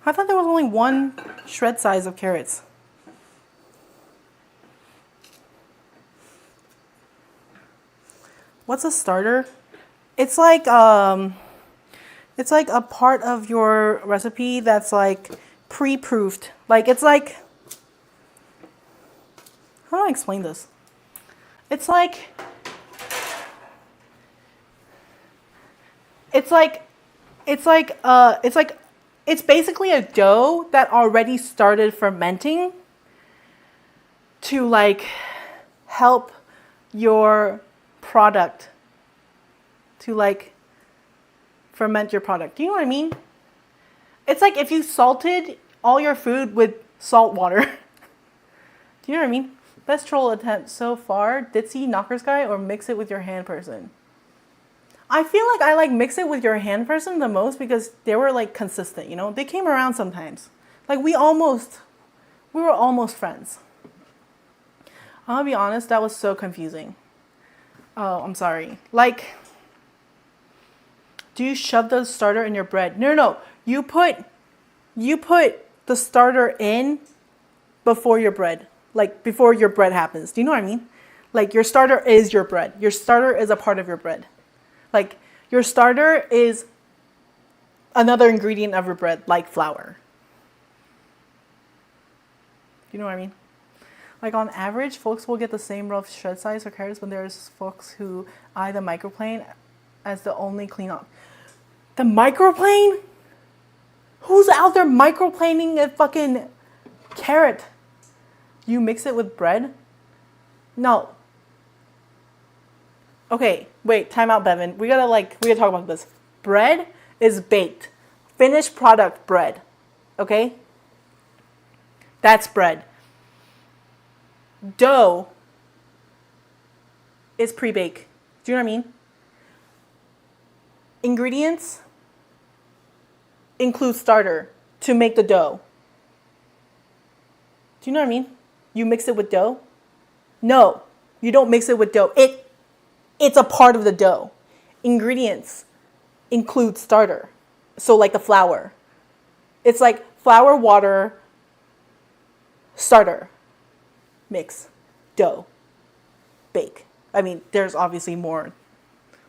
I thought there was only one shred size of carrots. What's a starter? It's like a part of your recipe that's like pre-proofed. Like it's like, how do I explain this? It's like it's basically a dough that already started fermenting. to like help your product to like ferment your product. Do you know what I mean? It's like if you salted all your food with salt water. Do you know what I mean? Best troll attempt so far, Ditzy Knockers guy or mix it with your hand person? I feel like I like mix it with your hand person the most because they were like consistent, you know? They came around sometimes. Like we were almost friends. I'm gonna be honest, that was so confusing. Oh, I'm sorry. Like, do you shove the starter in your bread? No. You put the starter in before your bread. Like before your bread happens. Do you know what I mean? Like your starter is your bread. Your starter is a part of your bread. Like your starter is another ingredient of your bread, like flour. Do you know what I mean? Like on average, folks will get the same rough shred size for carrots when there's folks who eye the microplane as the only clean up. The microplane? Who's out there microplaning a fucking carrot? You mix it with bread? No. Okay, wait, time out, Bevan. We gotta talk about this. Bread is baked. Finished product bread. Okay? That's bread. Dough is pre-baked. Do you know what I mean? Ingredients include starter to make the dough. Do you know what I mean? You mix it with dough? No, you don't mix it with dough. It's a part of the dough. Ingredients include starter. So like the flour. It's like flour, water, starter, mix, dough, bake. I mean, there's obviously more,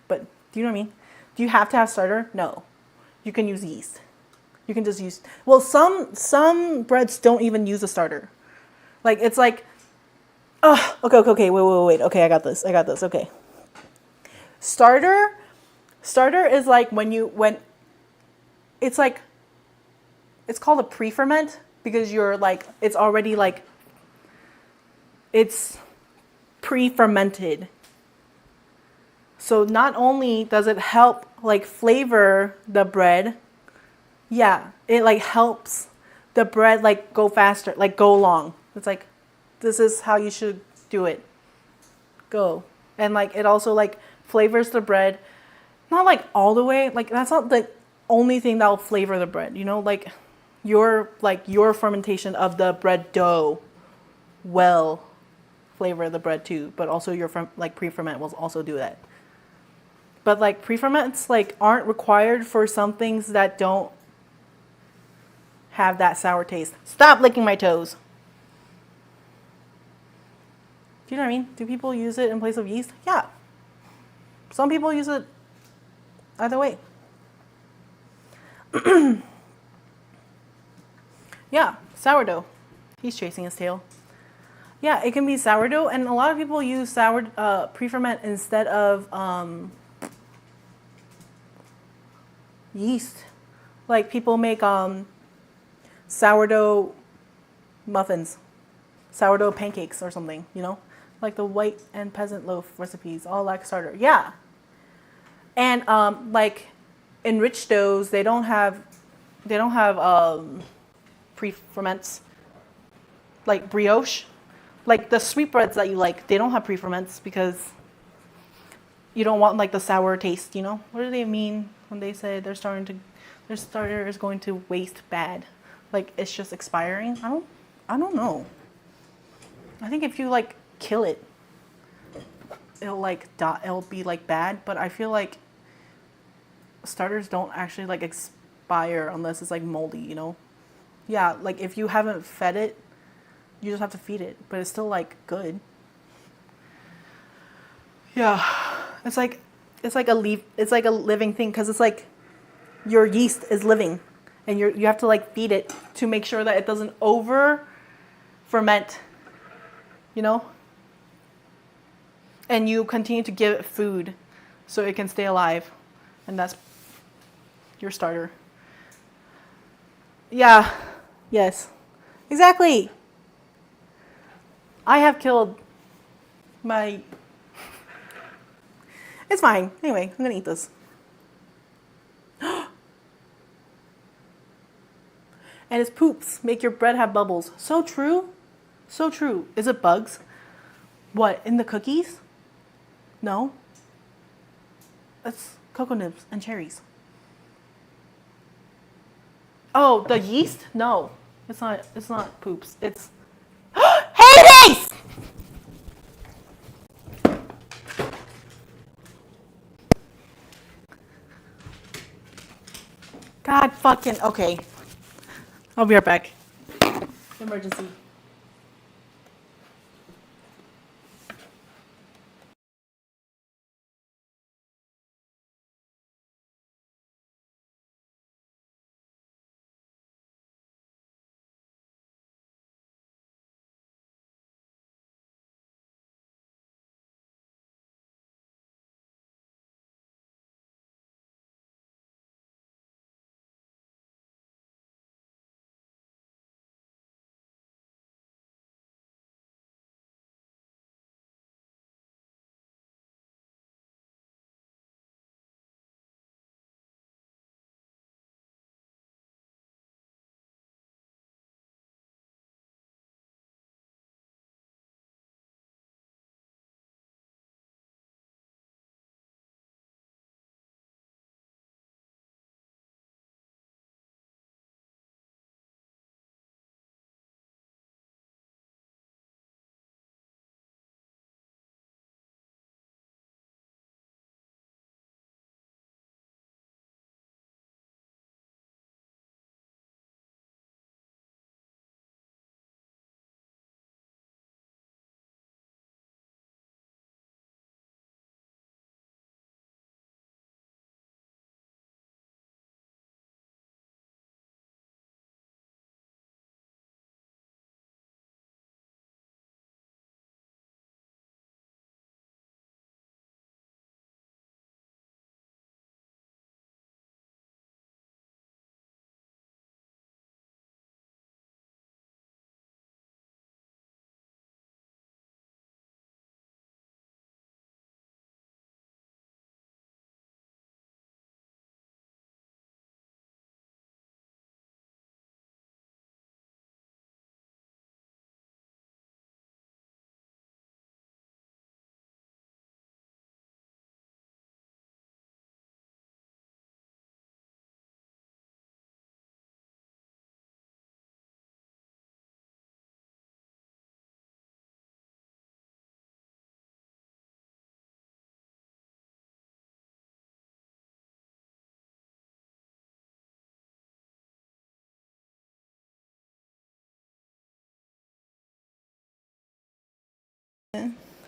but do you know what I mean? Do you have to have starter? No. You can use yeast. You can just use, well, some breads don't even use a starter. Like, it's like, oh, okay, wait. Okay, I got this, okay. Starter is like when it's like, it's called a pre-ferment because you're like, it's already like, it's pre-fermented. So not only does it help like flavor the bread, yeah, it like helps the bread like go faster, like go long. It's like, this is how you should do it. Go. And like, it also like flavors the bread, not like all the way, like that's not the only thing that will flavor the bread, you know, like your fermentation of the bread dough will flavor the bread too, but also your pre-ferment will also do that. But like pre-ferments like aren't required for some things that don't have that sour taste. Stop licking my toes. Do you know what I mean? Do people use it in place of yeast? Yeah. Some people use it either way. Yeah, sourdough. He's chasing his tail. Yeah, it can be sourdough, and a lot of people use pre-ferment instead of yeast. Like people make sourdough muffins, sourdough pancakes or something, you know? Like the white and peasant loaf recipes, all like starter. Yeah. And like enriched doughs, they don't have pre-ferments. Like brioche, like the sweetbreads that you like, they don't have pre-ferments because you don't want like the sour taste, you know? What do they mean when they say their starter is going to waste bad? Like it's just expiring? I don't know. I think if you like kill it, it'll like it'll be like bad, but I feel like starters don't actually like expire unless it's like moldy, you know? Yeah, like if you haven't fed it, you just have to feed it, but it's still like good. Yeah, it's like a living thing because it's like your yeast is living, and you have to like feed it to make sure that it doesn't over ferment, you know. And you continue to give it food so it can stay alive, and that's your starter. Yeah, yes, exactly. I have killed my... It's fine. Anyway, I'm gonna eat this. And it's poops. Make your bread have bubbles. So true. So true. Is it bugs? What, in the cookies? No. It's cocoa nibs and cherries. Oh, the yeast? No. It's not poops. It's Hades! God fucking okay. I'll be right back. Emergency.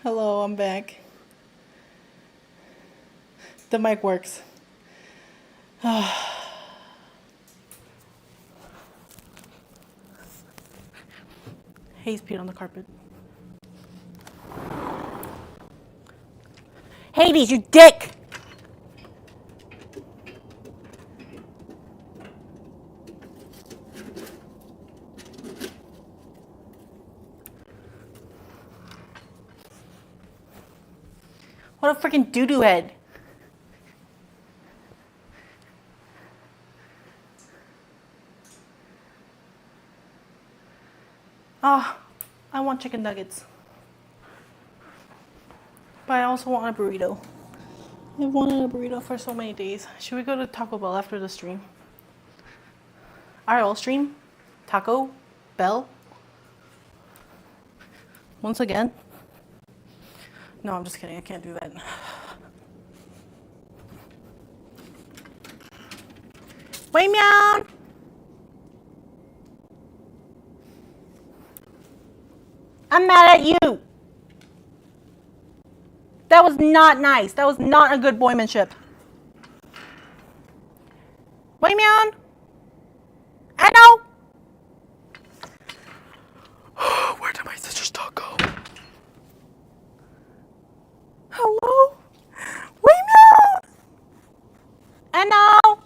Hello, I'm back. The mic works. Hayes peed on the carpet. Hades, you dick! What a freaking doo-doo head. Ah, I want chicken nuggets. But I also want a burrito. I've wanted a burrito for so many days. Should we go to Taco Bell after the stream? IRL stream? Taco Bell? Once again? No, I'm just kidding. I can't do that. Wait, meow! I'm mad at you! That was not nice. That was not a good boymanship. Wait, meow! I know! Where did my sister's dog go? Hello? Wait, meow! I know!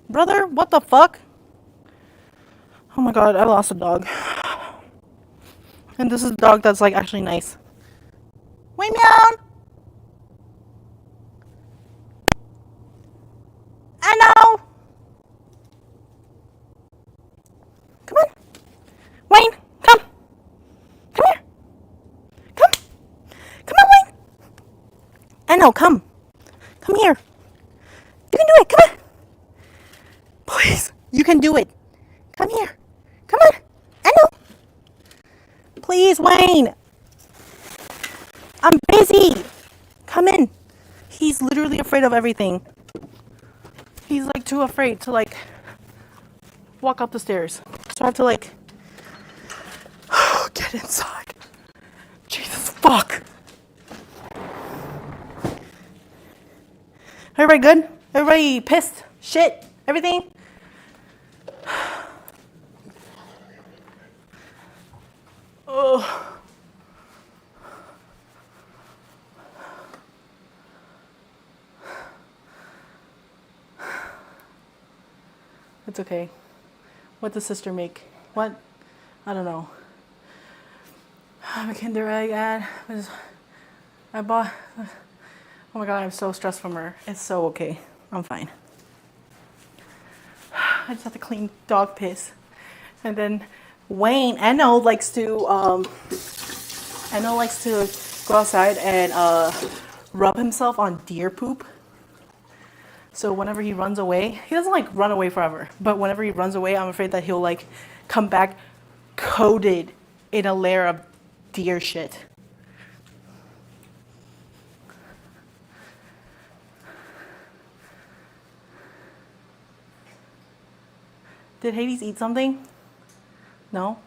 Brother, what the fuck? Oh my god, I lost a dog. And this is a dog that's like actually nice. Wait, meow! I know! Come on. Wayne, come. Come here. Come. Come on, Wayne. I know, come. Come here. You can do it. Come on. Please. You can do it. Come here. Come on. I know. Please, Wayne. I'm busy. Come in. He's literally afraid of everything. He's like too afraid to like walk up the stairs. So I have to like get inside. Jesus fuck. Everybody good? Everybody pissed? Shit? Everything? Oh. It's okay. What does sister make? What? I don't know. I'm a Kinder Egg ad. I bought. Oh my god, I'm so stressed from her. It's so okay. I'm fine. I just have to clean dog piss. And then Wayne, Enno likes to go outside and rub himself on deer poop. So whenever he runs away, he doesn't like run away forever, but whenever he runs away, I'm afraid that he'll like come back coated in a layer of deer shit. Did Hades eat something? No?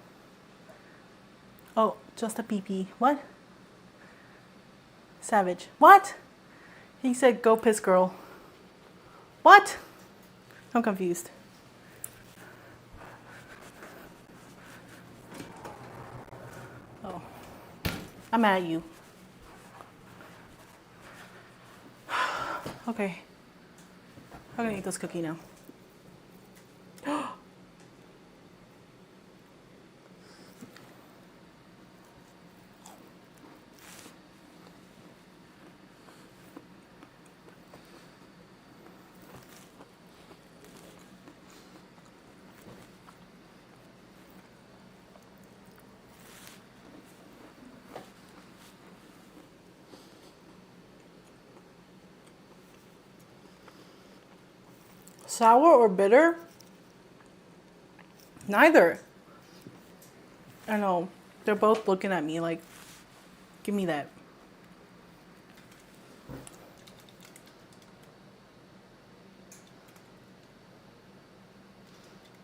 Oh, just a pee-pee. What? Savage. What? He said, go piss, girl. What? I'm confused. Oh. I'm mad at you. Okay. I'm gonna eat this cookie now. Sour or bitter? Neither. I know. They're both looking at me like, give me that.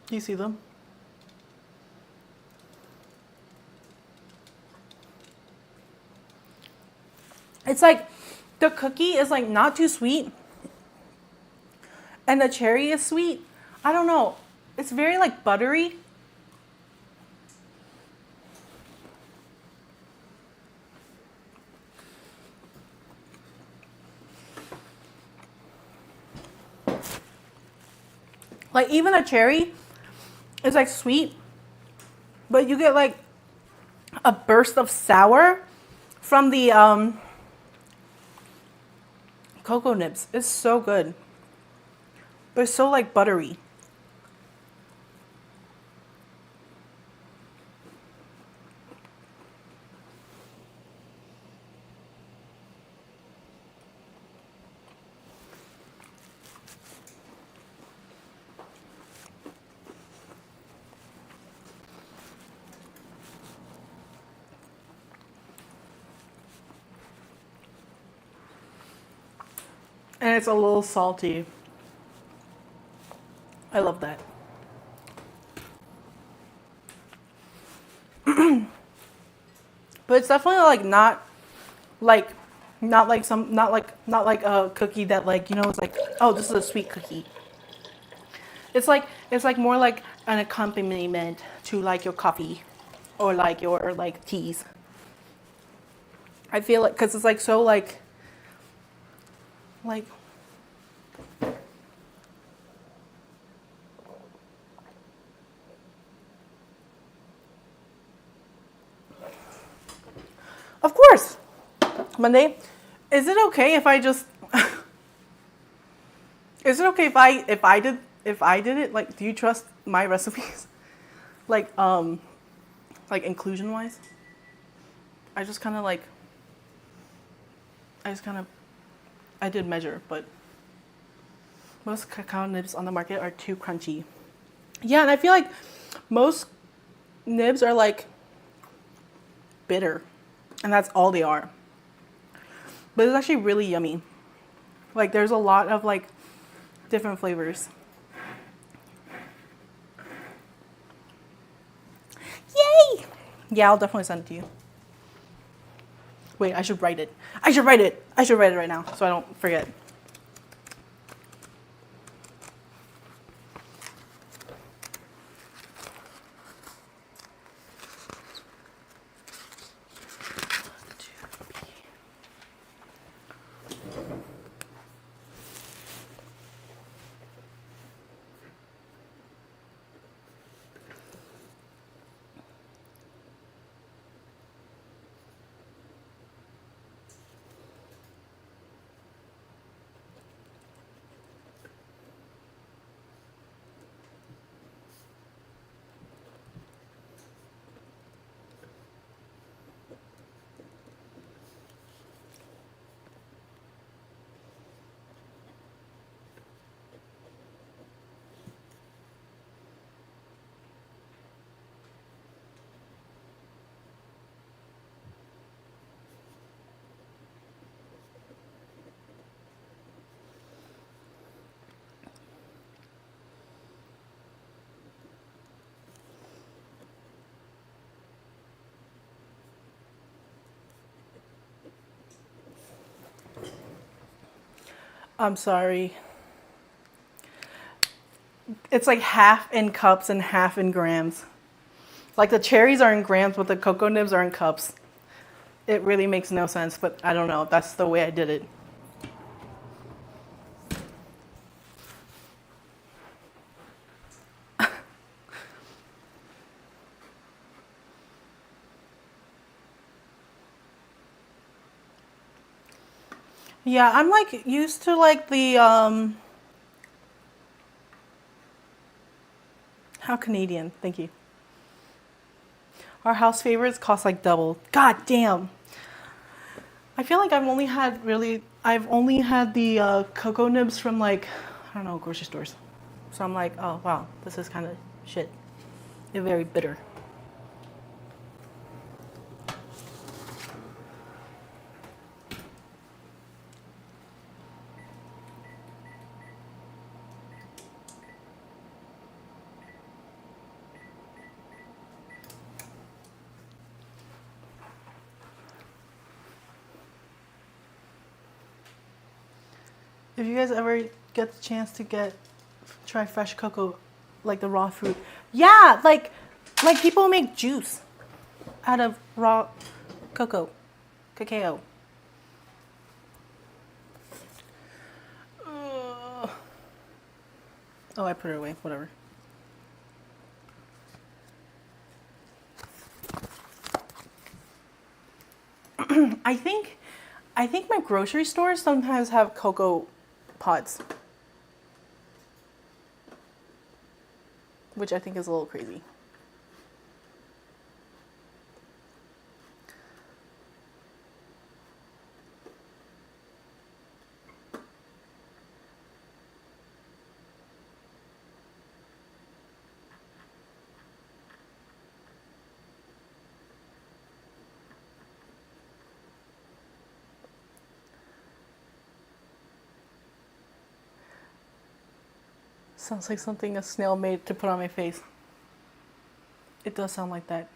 Do you see them? It's like the cookie is like not too sweet. And the cherry is sweet. I don't know. It's very like buttery. Like even a cherry is like sweet, but you get like a burst of sour from the cocoa nibs. It's so good. But it's so like buttery. And it's a little salty. I love that. But it's definitely like not like a cookie that like, you know, it's like, oh, this is a sweet cookie. It's like more like an accompaniment to like your coffee or like your like teas. I feel like cuz it's like so like Monday. Is it okay if I just? Is it okay if I did it? Like, do you trust my recipes? Like inclusion wise. I just kind of like. I just kind of. I did measure, but most cacao nibs on the market are too crunchy. Yeah, and I feel like most nibs are like bitter, and that's all they are. But it's actually really yummy. Like there's a lot of like different flavors. Yay! Yeah, I'll definitely send it to you. Wait, I should write it. I should write it. I should write it right now so I don't forget. I'm sorry. It's like half in cups and half in grams. Like the cherries are in grams, but the cocoa nibs are in cups. It really makes no sense, but I don't know. That's the way I did it. Yeah, I'm like used to like the how Canadian. Thank you. Our house favorites cost like double. God damn. I feel like I've only had the cocoa nibs from like, I don't know, grocery stores. So I'm like, oh wow, this is kind of shit. They're very bitter. If you guys ever get the chance to try fresh cocoa, like the raw fruit, yeah, like people make juice out of raw cacao. Oh, I put it away. Whatever. I think, I think my grocery stores sometimes have cocoa pods, which I think is a little crazy. Sounds like something a snail made to put on my face. It does sound like that.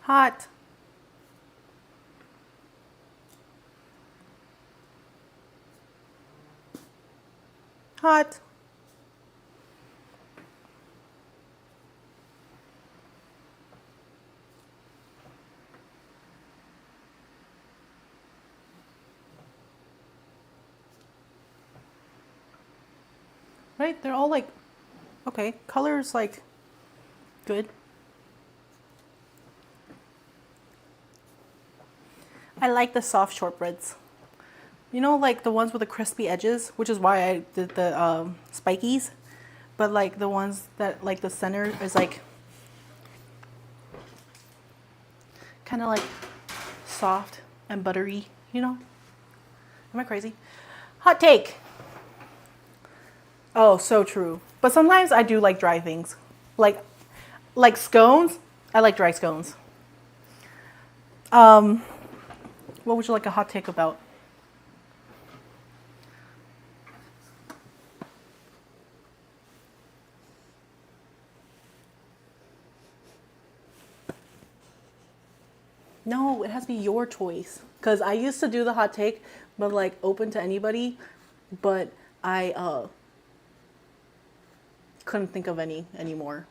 Hot. Hot. right? They're all like, okay, color's like good. I like the soft shortbreads. You know, like the ones with the crispy edges, which is why I did the spikies. But like the ones that like the center is like kind of like soft and buttery, you know? Am I crazy? Hot take. Oh, so true. But sometimes I do like dry things. Like scones. I like dry scones. What would you like a hot take about? No, it has to be your choice. Because I used to do the hot take, but like open to anybody. But I couldn't think of any anymore.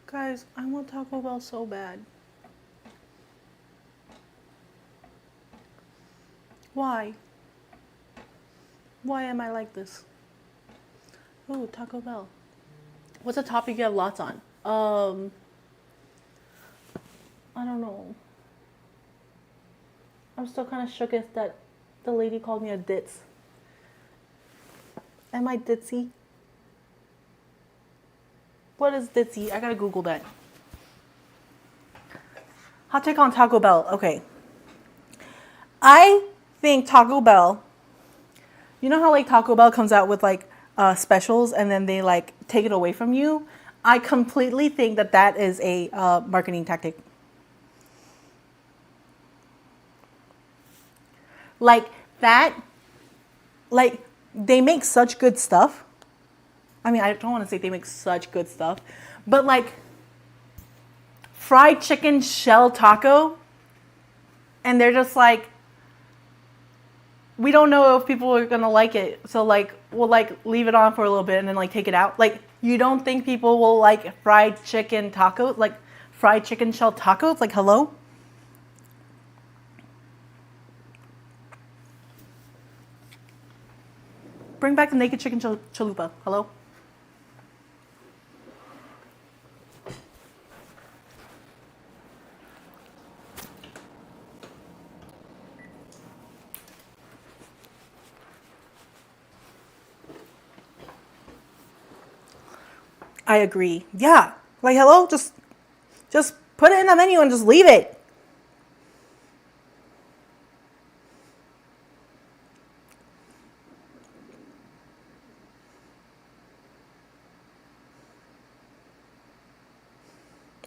Guys, I want Taco Bell so bad. Why? Why am I like this? Oh, Taco Bell. What's a topic you have lots on? I don't know. I'm still kind of shook at that the lady called me a ditz. Am I ditzy? What is ditzy? I gotta Google that. Hot take on Taco Bell. Okay. I think Taco Bell, you know how like Taco Bell comes out with like specials and then they like take it away from you? I completely think that that is a marketing tactic. Like that, like they make such good stuff. I mean, I don't want to say they make such good stuff, but like fried chicken shell taco, and they're just like, we don't know if people are gonna like it, so like we'll like leave it on for a little bit and then like take it out. Like you don't think people will like fried chicken tacos, like fried chicken shell tacos? Like hello? Bring back the naked chicken chalupa. Hello? I agree. Yeah. Like hello? Just put it in the menu and just leave it.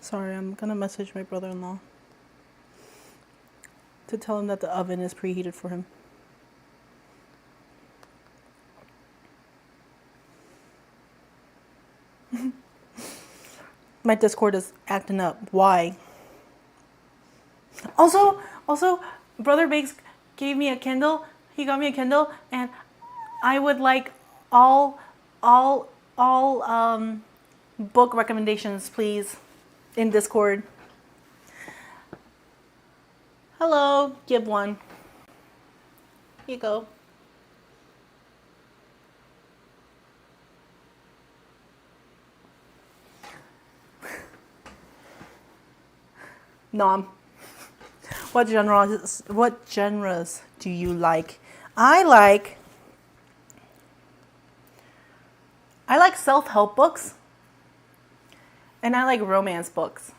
Sorry, I'm gonna message my brother-in-law to tell him that the oven is preheated for him. My Discord is acting up. Why? Also, Brother Bakes gave me a Kindle. He got me a Kindle, and I would like all, all book recommendations, please, in Discord. Hello, give one. Here you go. Nom. What genres do you like? I like self-help books and I like romance books.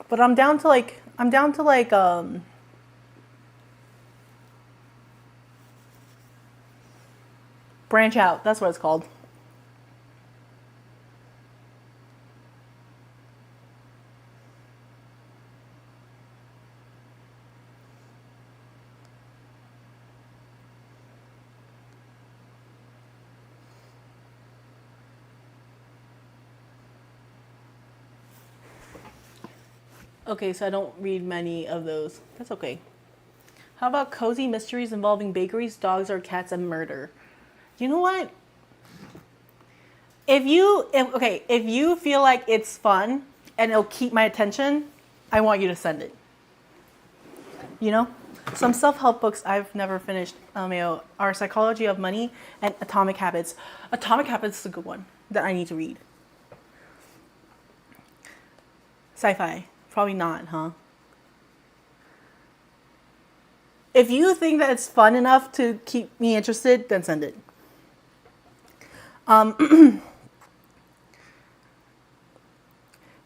But I'm down to like branch out. That's what it's called. Okay, so I don't read many of those. That's okay. How about cozy mysteries involving bakeries, dogs, or cats and murder? You know what? If you feel like it's fun and it'll keep my attention, I want you to send it. You know? Some self-help books I've never finished, are Psychology of Money and Atomic Habits. Atomic Habits is a good one that I need to read. Sci-fi. Probably not, huh? If you think that it's fun enough to keep me interested, then send it.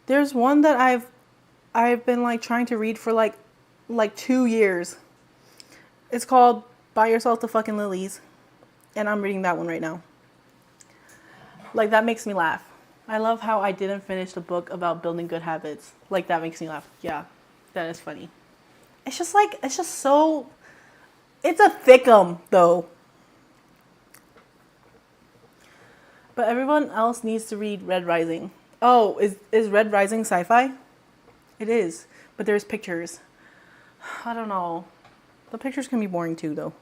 There's one that I've been like trying to read for like 2 years. It's called Buy Yourself the Fucking Lilies, and I'm reading that one right now. Like, that makes me laugh. I love how I didn't finish the book about building good habits. Like, that makes me laugh. Yeah, that is funny. It's just so, it's a thickum though. But everyone else needs to read Red Rising. Oh, is Red Rising sci-fi? It is, but there's pictures. I don't know. The pictures can be boring too, though.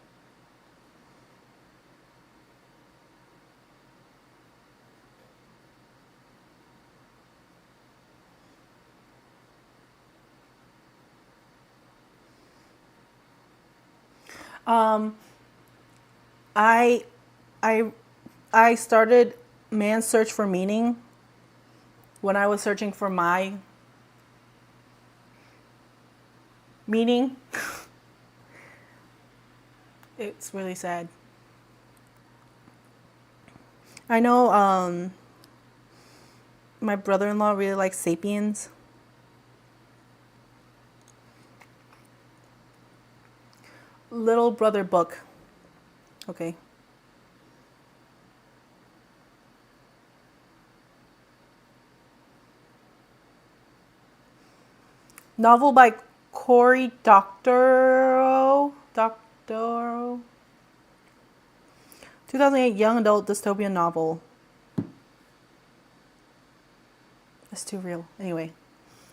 I I started Man's Search for Meaning when I was searching for my meaning. It's really sad. I know my brother-in-law really likes Sapiens. Little Brother book. Okay. Novel by Cory Doctorow. 2008 young adult dystopian novel. That's too real. Anyway.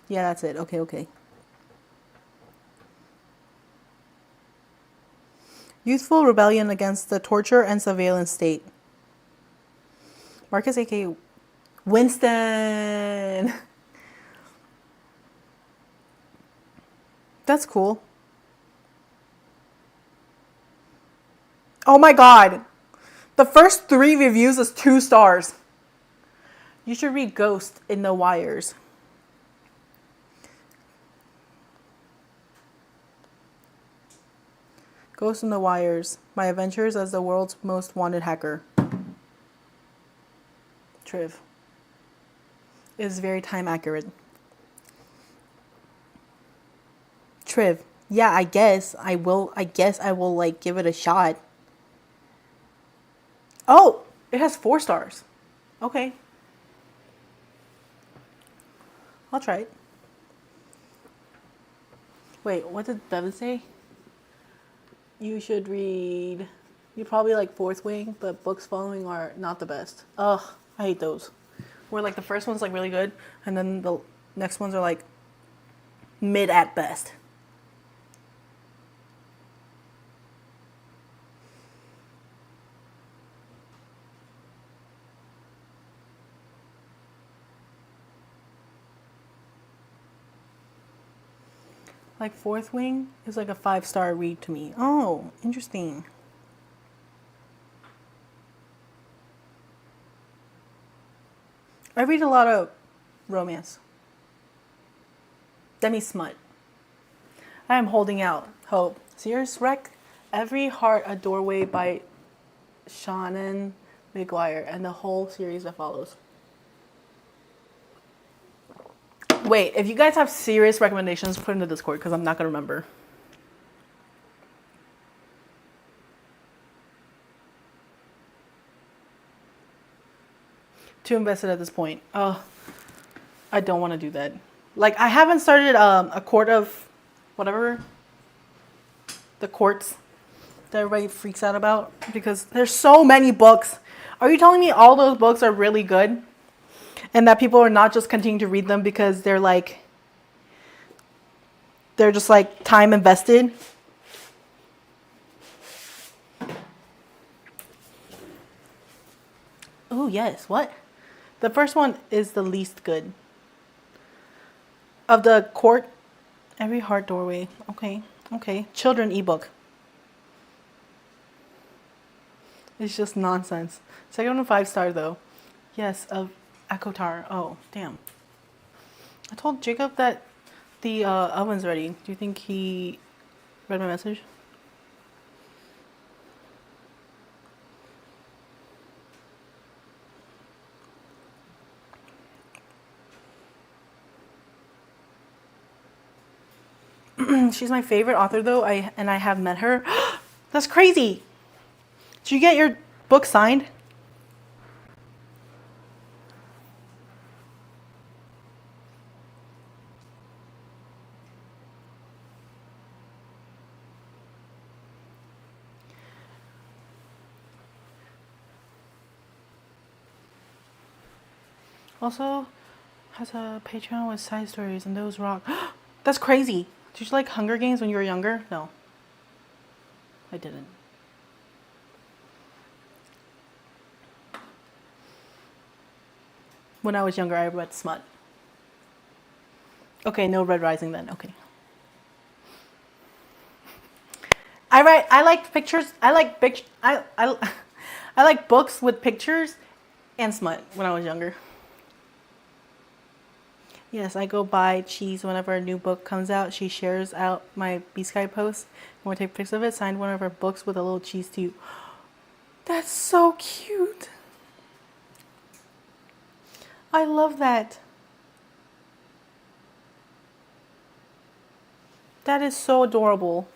Yeah, that's it. Okay. Youthful rebellion against the torture and surveillance state. Marcus, a.k.a. Winston. That's cool. Oh my god. The first 3 reviews is 2 stars. You should read Ghost in the Wires. Ghost in the Wires. My adventures as the world's most wanted hacker. Triv. It is very time accurate. Triv. Yeah, I guess I will like give it a shot. Oh, it has 4 stars. Okay. I'll try it. Wait, what did Devin say? You should read. You probably like Fourth Wing, but books following are not the best. Ugh, I hate those. Where like the first one's like really good, and then the next ones are like mid at best. Like Fourth Wing is like a 5-star read to me. Oh, interesting. I read a lot of romance. Demi-smut. I am holding out hope. Serious Wreck. Every Heart a Doorway by Shannon McGuire and the whole series that follows. Wait, if you guys have serious recommendations, put in the Discord because I'm not going to remember. Too invested at this point. Oh, I don't want to do that. Like, I haven't started a court of whatever. The courts that everybody freaks out about because there's so many books. Are you telling me all those books are really good? And that people are not just continuing to read them because they're just like time invested. Oh, yes. What? The first one is the least good. Of the court, every heart doorway. Okay. Okay. Children ebook. It's just nonsense. Second one, 5-star though. Yes, of Akotar. Oh, damn. I told Jacob that the oven's ready. Do you think he read my message? She's my favorite author though. I have met her. That's crazy. Did you get your book signed? Also, has a Patreon with side stories and those rock. That's crazy. Did you like Hunger Games when you were younger? No, I didn't. When I was younger, I read smut. Okay, no Red Rising then. Okay. I like pictures. I like I like books with pictures and smut when I was younger. Yes, I go buy cheese whenever a new book comes out. She shares out my B-Sky post. And we take pictures of it. Signed one of her books with a little cheese too. That's so cute. I love that. That is so adorable.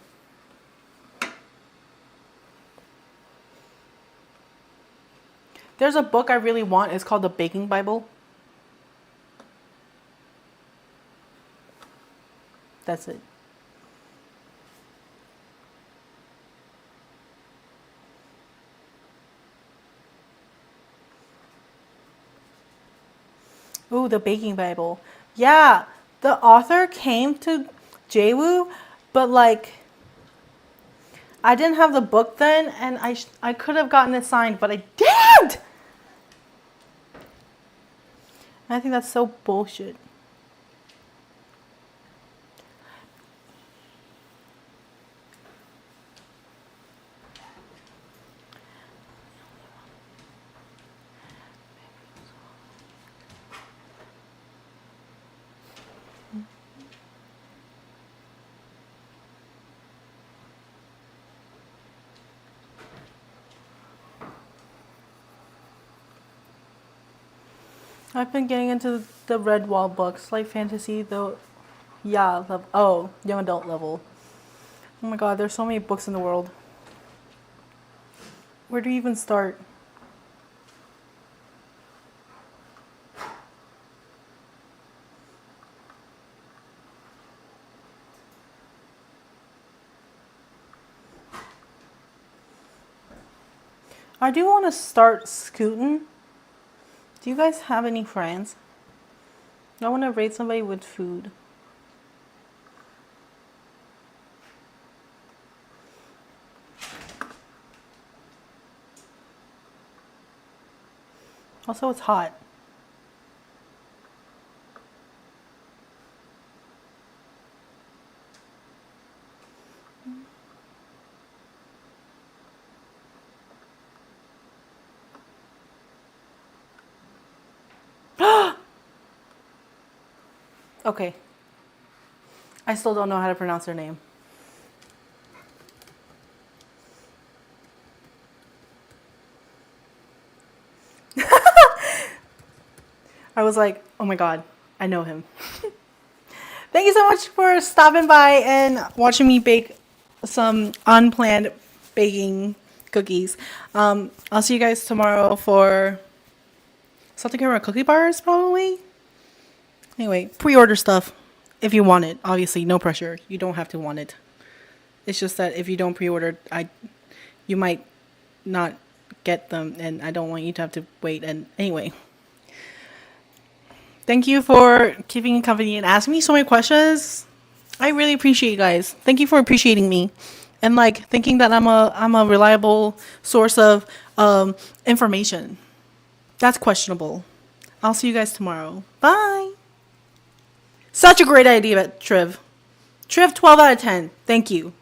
There's a book I really want. It's called The Baking Bible. That's it. Ooh, The Baking Bible. Yeah, the author came to Jaewoo, but like I didn't have the book then, and I could have gotten it signed, but I didn't. I think that's so bullshit. I've been getting into the Red Wall books, like fantasy, though. Yeah, young adult level. Oh my god, there's so many books in the world. Where do you even start? I do want to start scooting. Do you guys have any friends? I want to rate somebody with food. Also, it's hot. Okay. I still don't know how to pronounce their name. I was like, oh my god, I know him. Thank you so much for stopping by and watching me bake some unplanned baking cookies. I'll see you guys tomorrow for something around cookie bars, probably. Anyway, pre-order stuff if you want it. Obviously, no pressure. You don't have to want it. It's just that if you don't pre-order, you might not get them, and I don't want you to have to wait. And anyway, thank you for keeping me company and asking me so many questions. I really appreciate you guys. Thank you for appreciating me, and like thinking that I'm a reliable source of information. That's questionable. I'll see you guys tomorrow. Bye. Such a great idea, Triv. Triv, 12 out of 10. Thank you.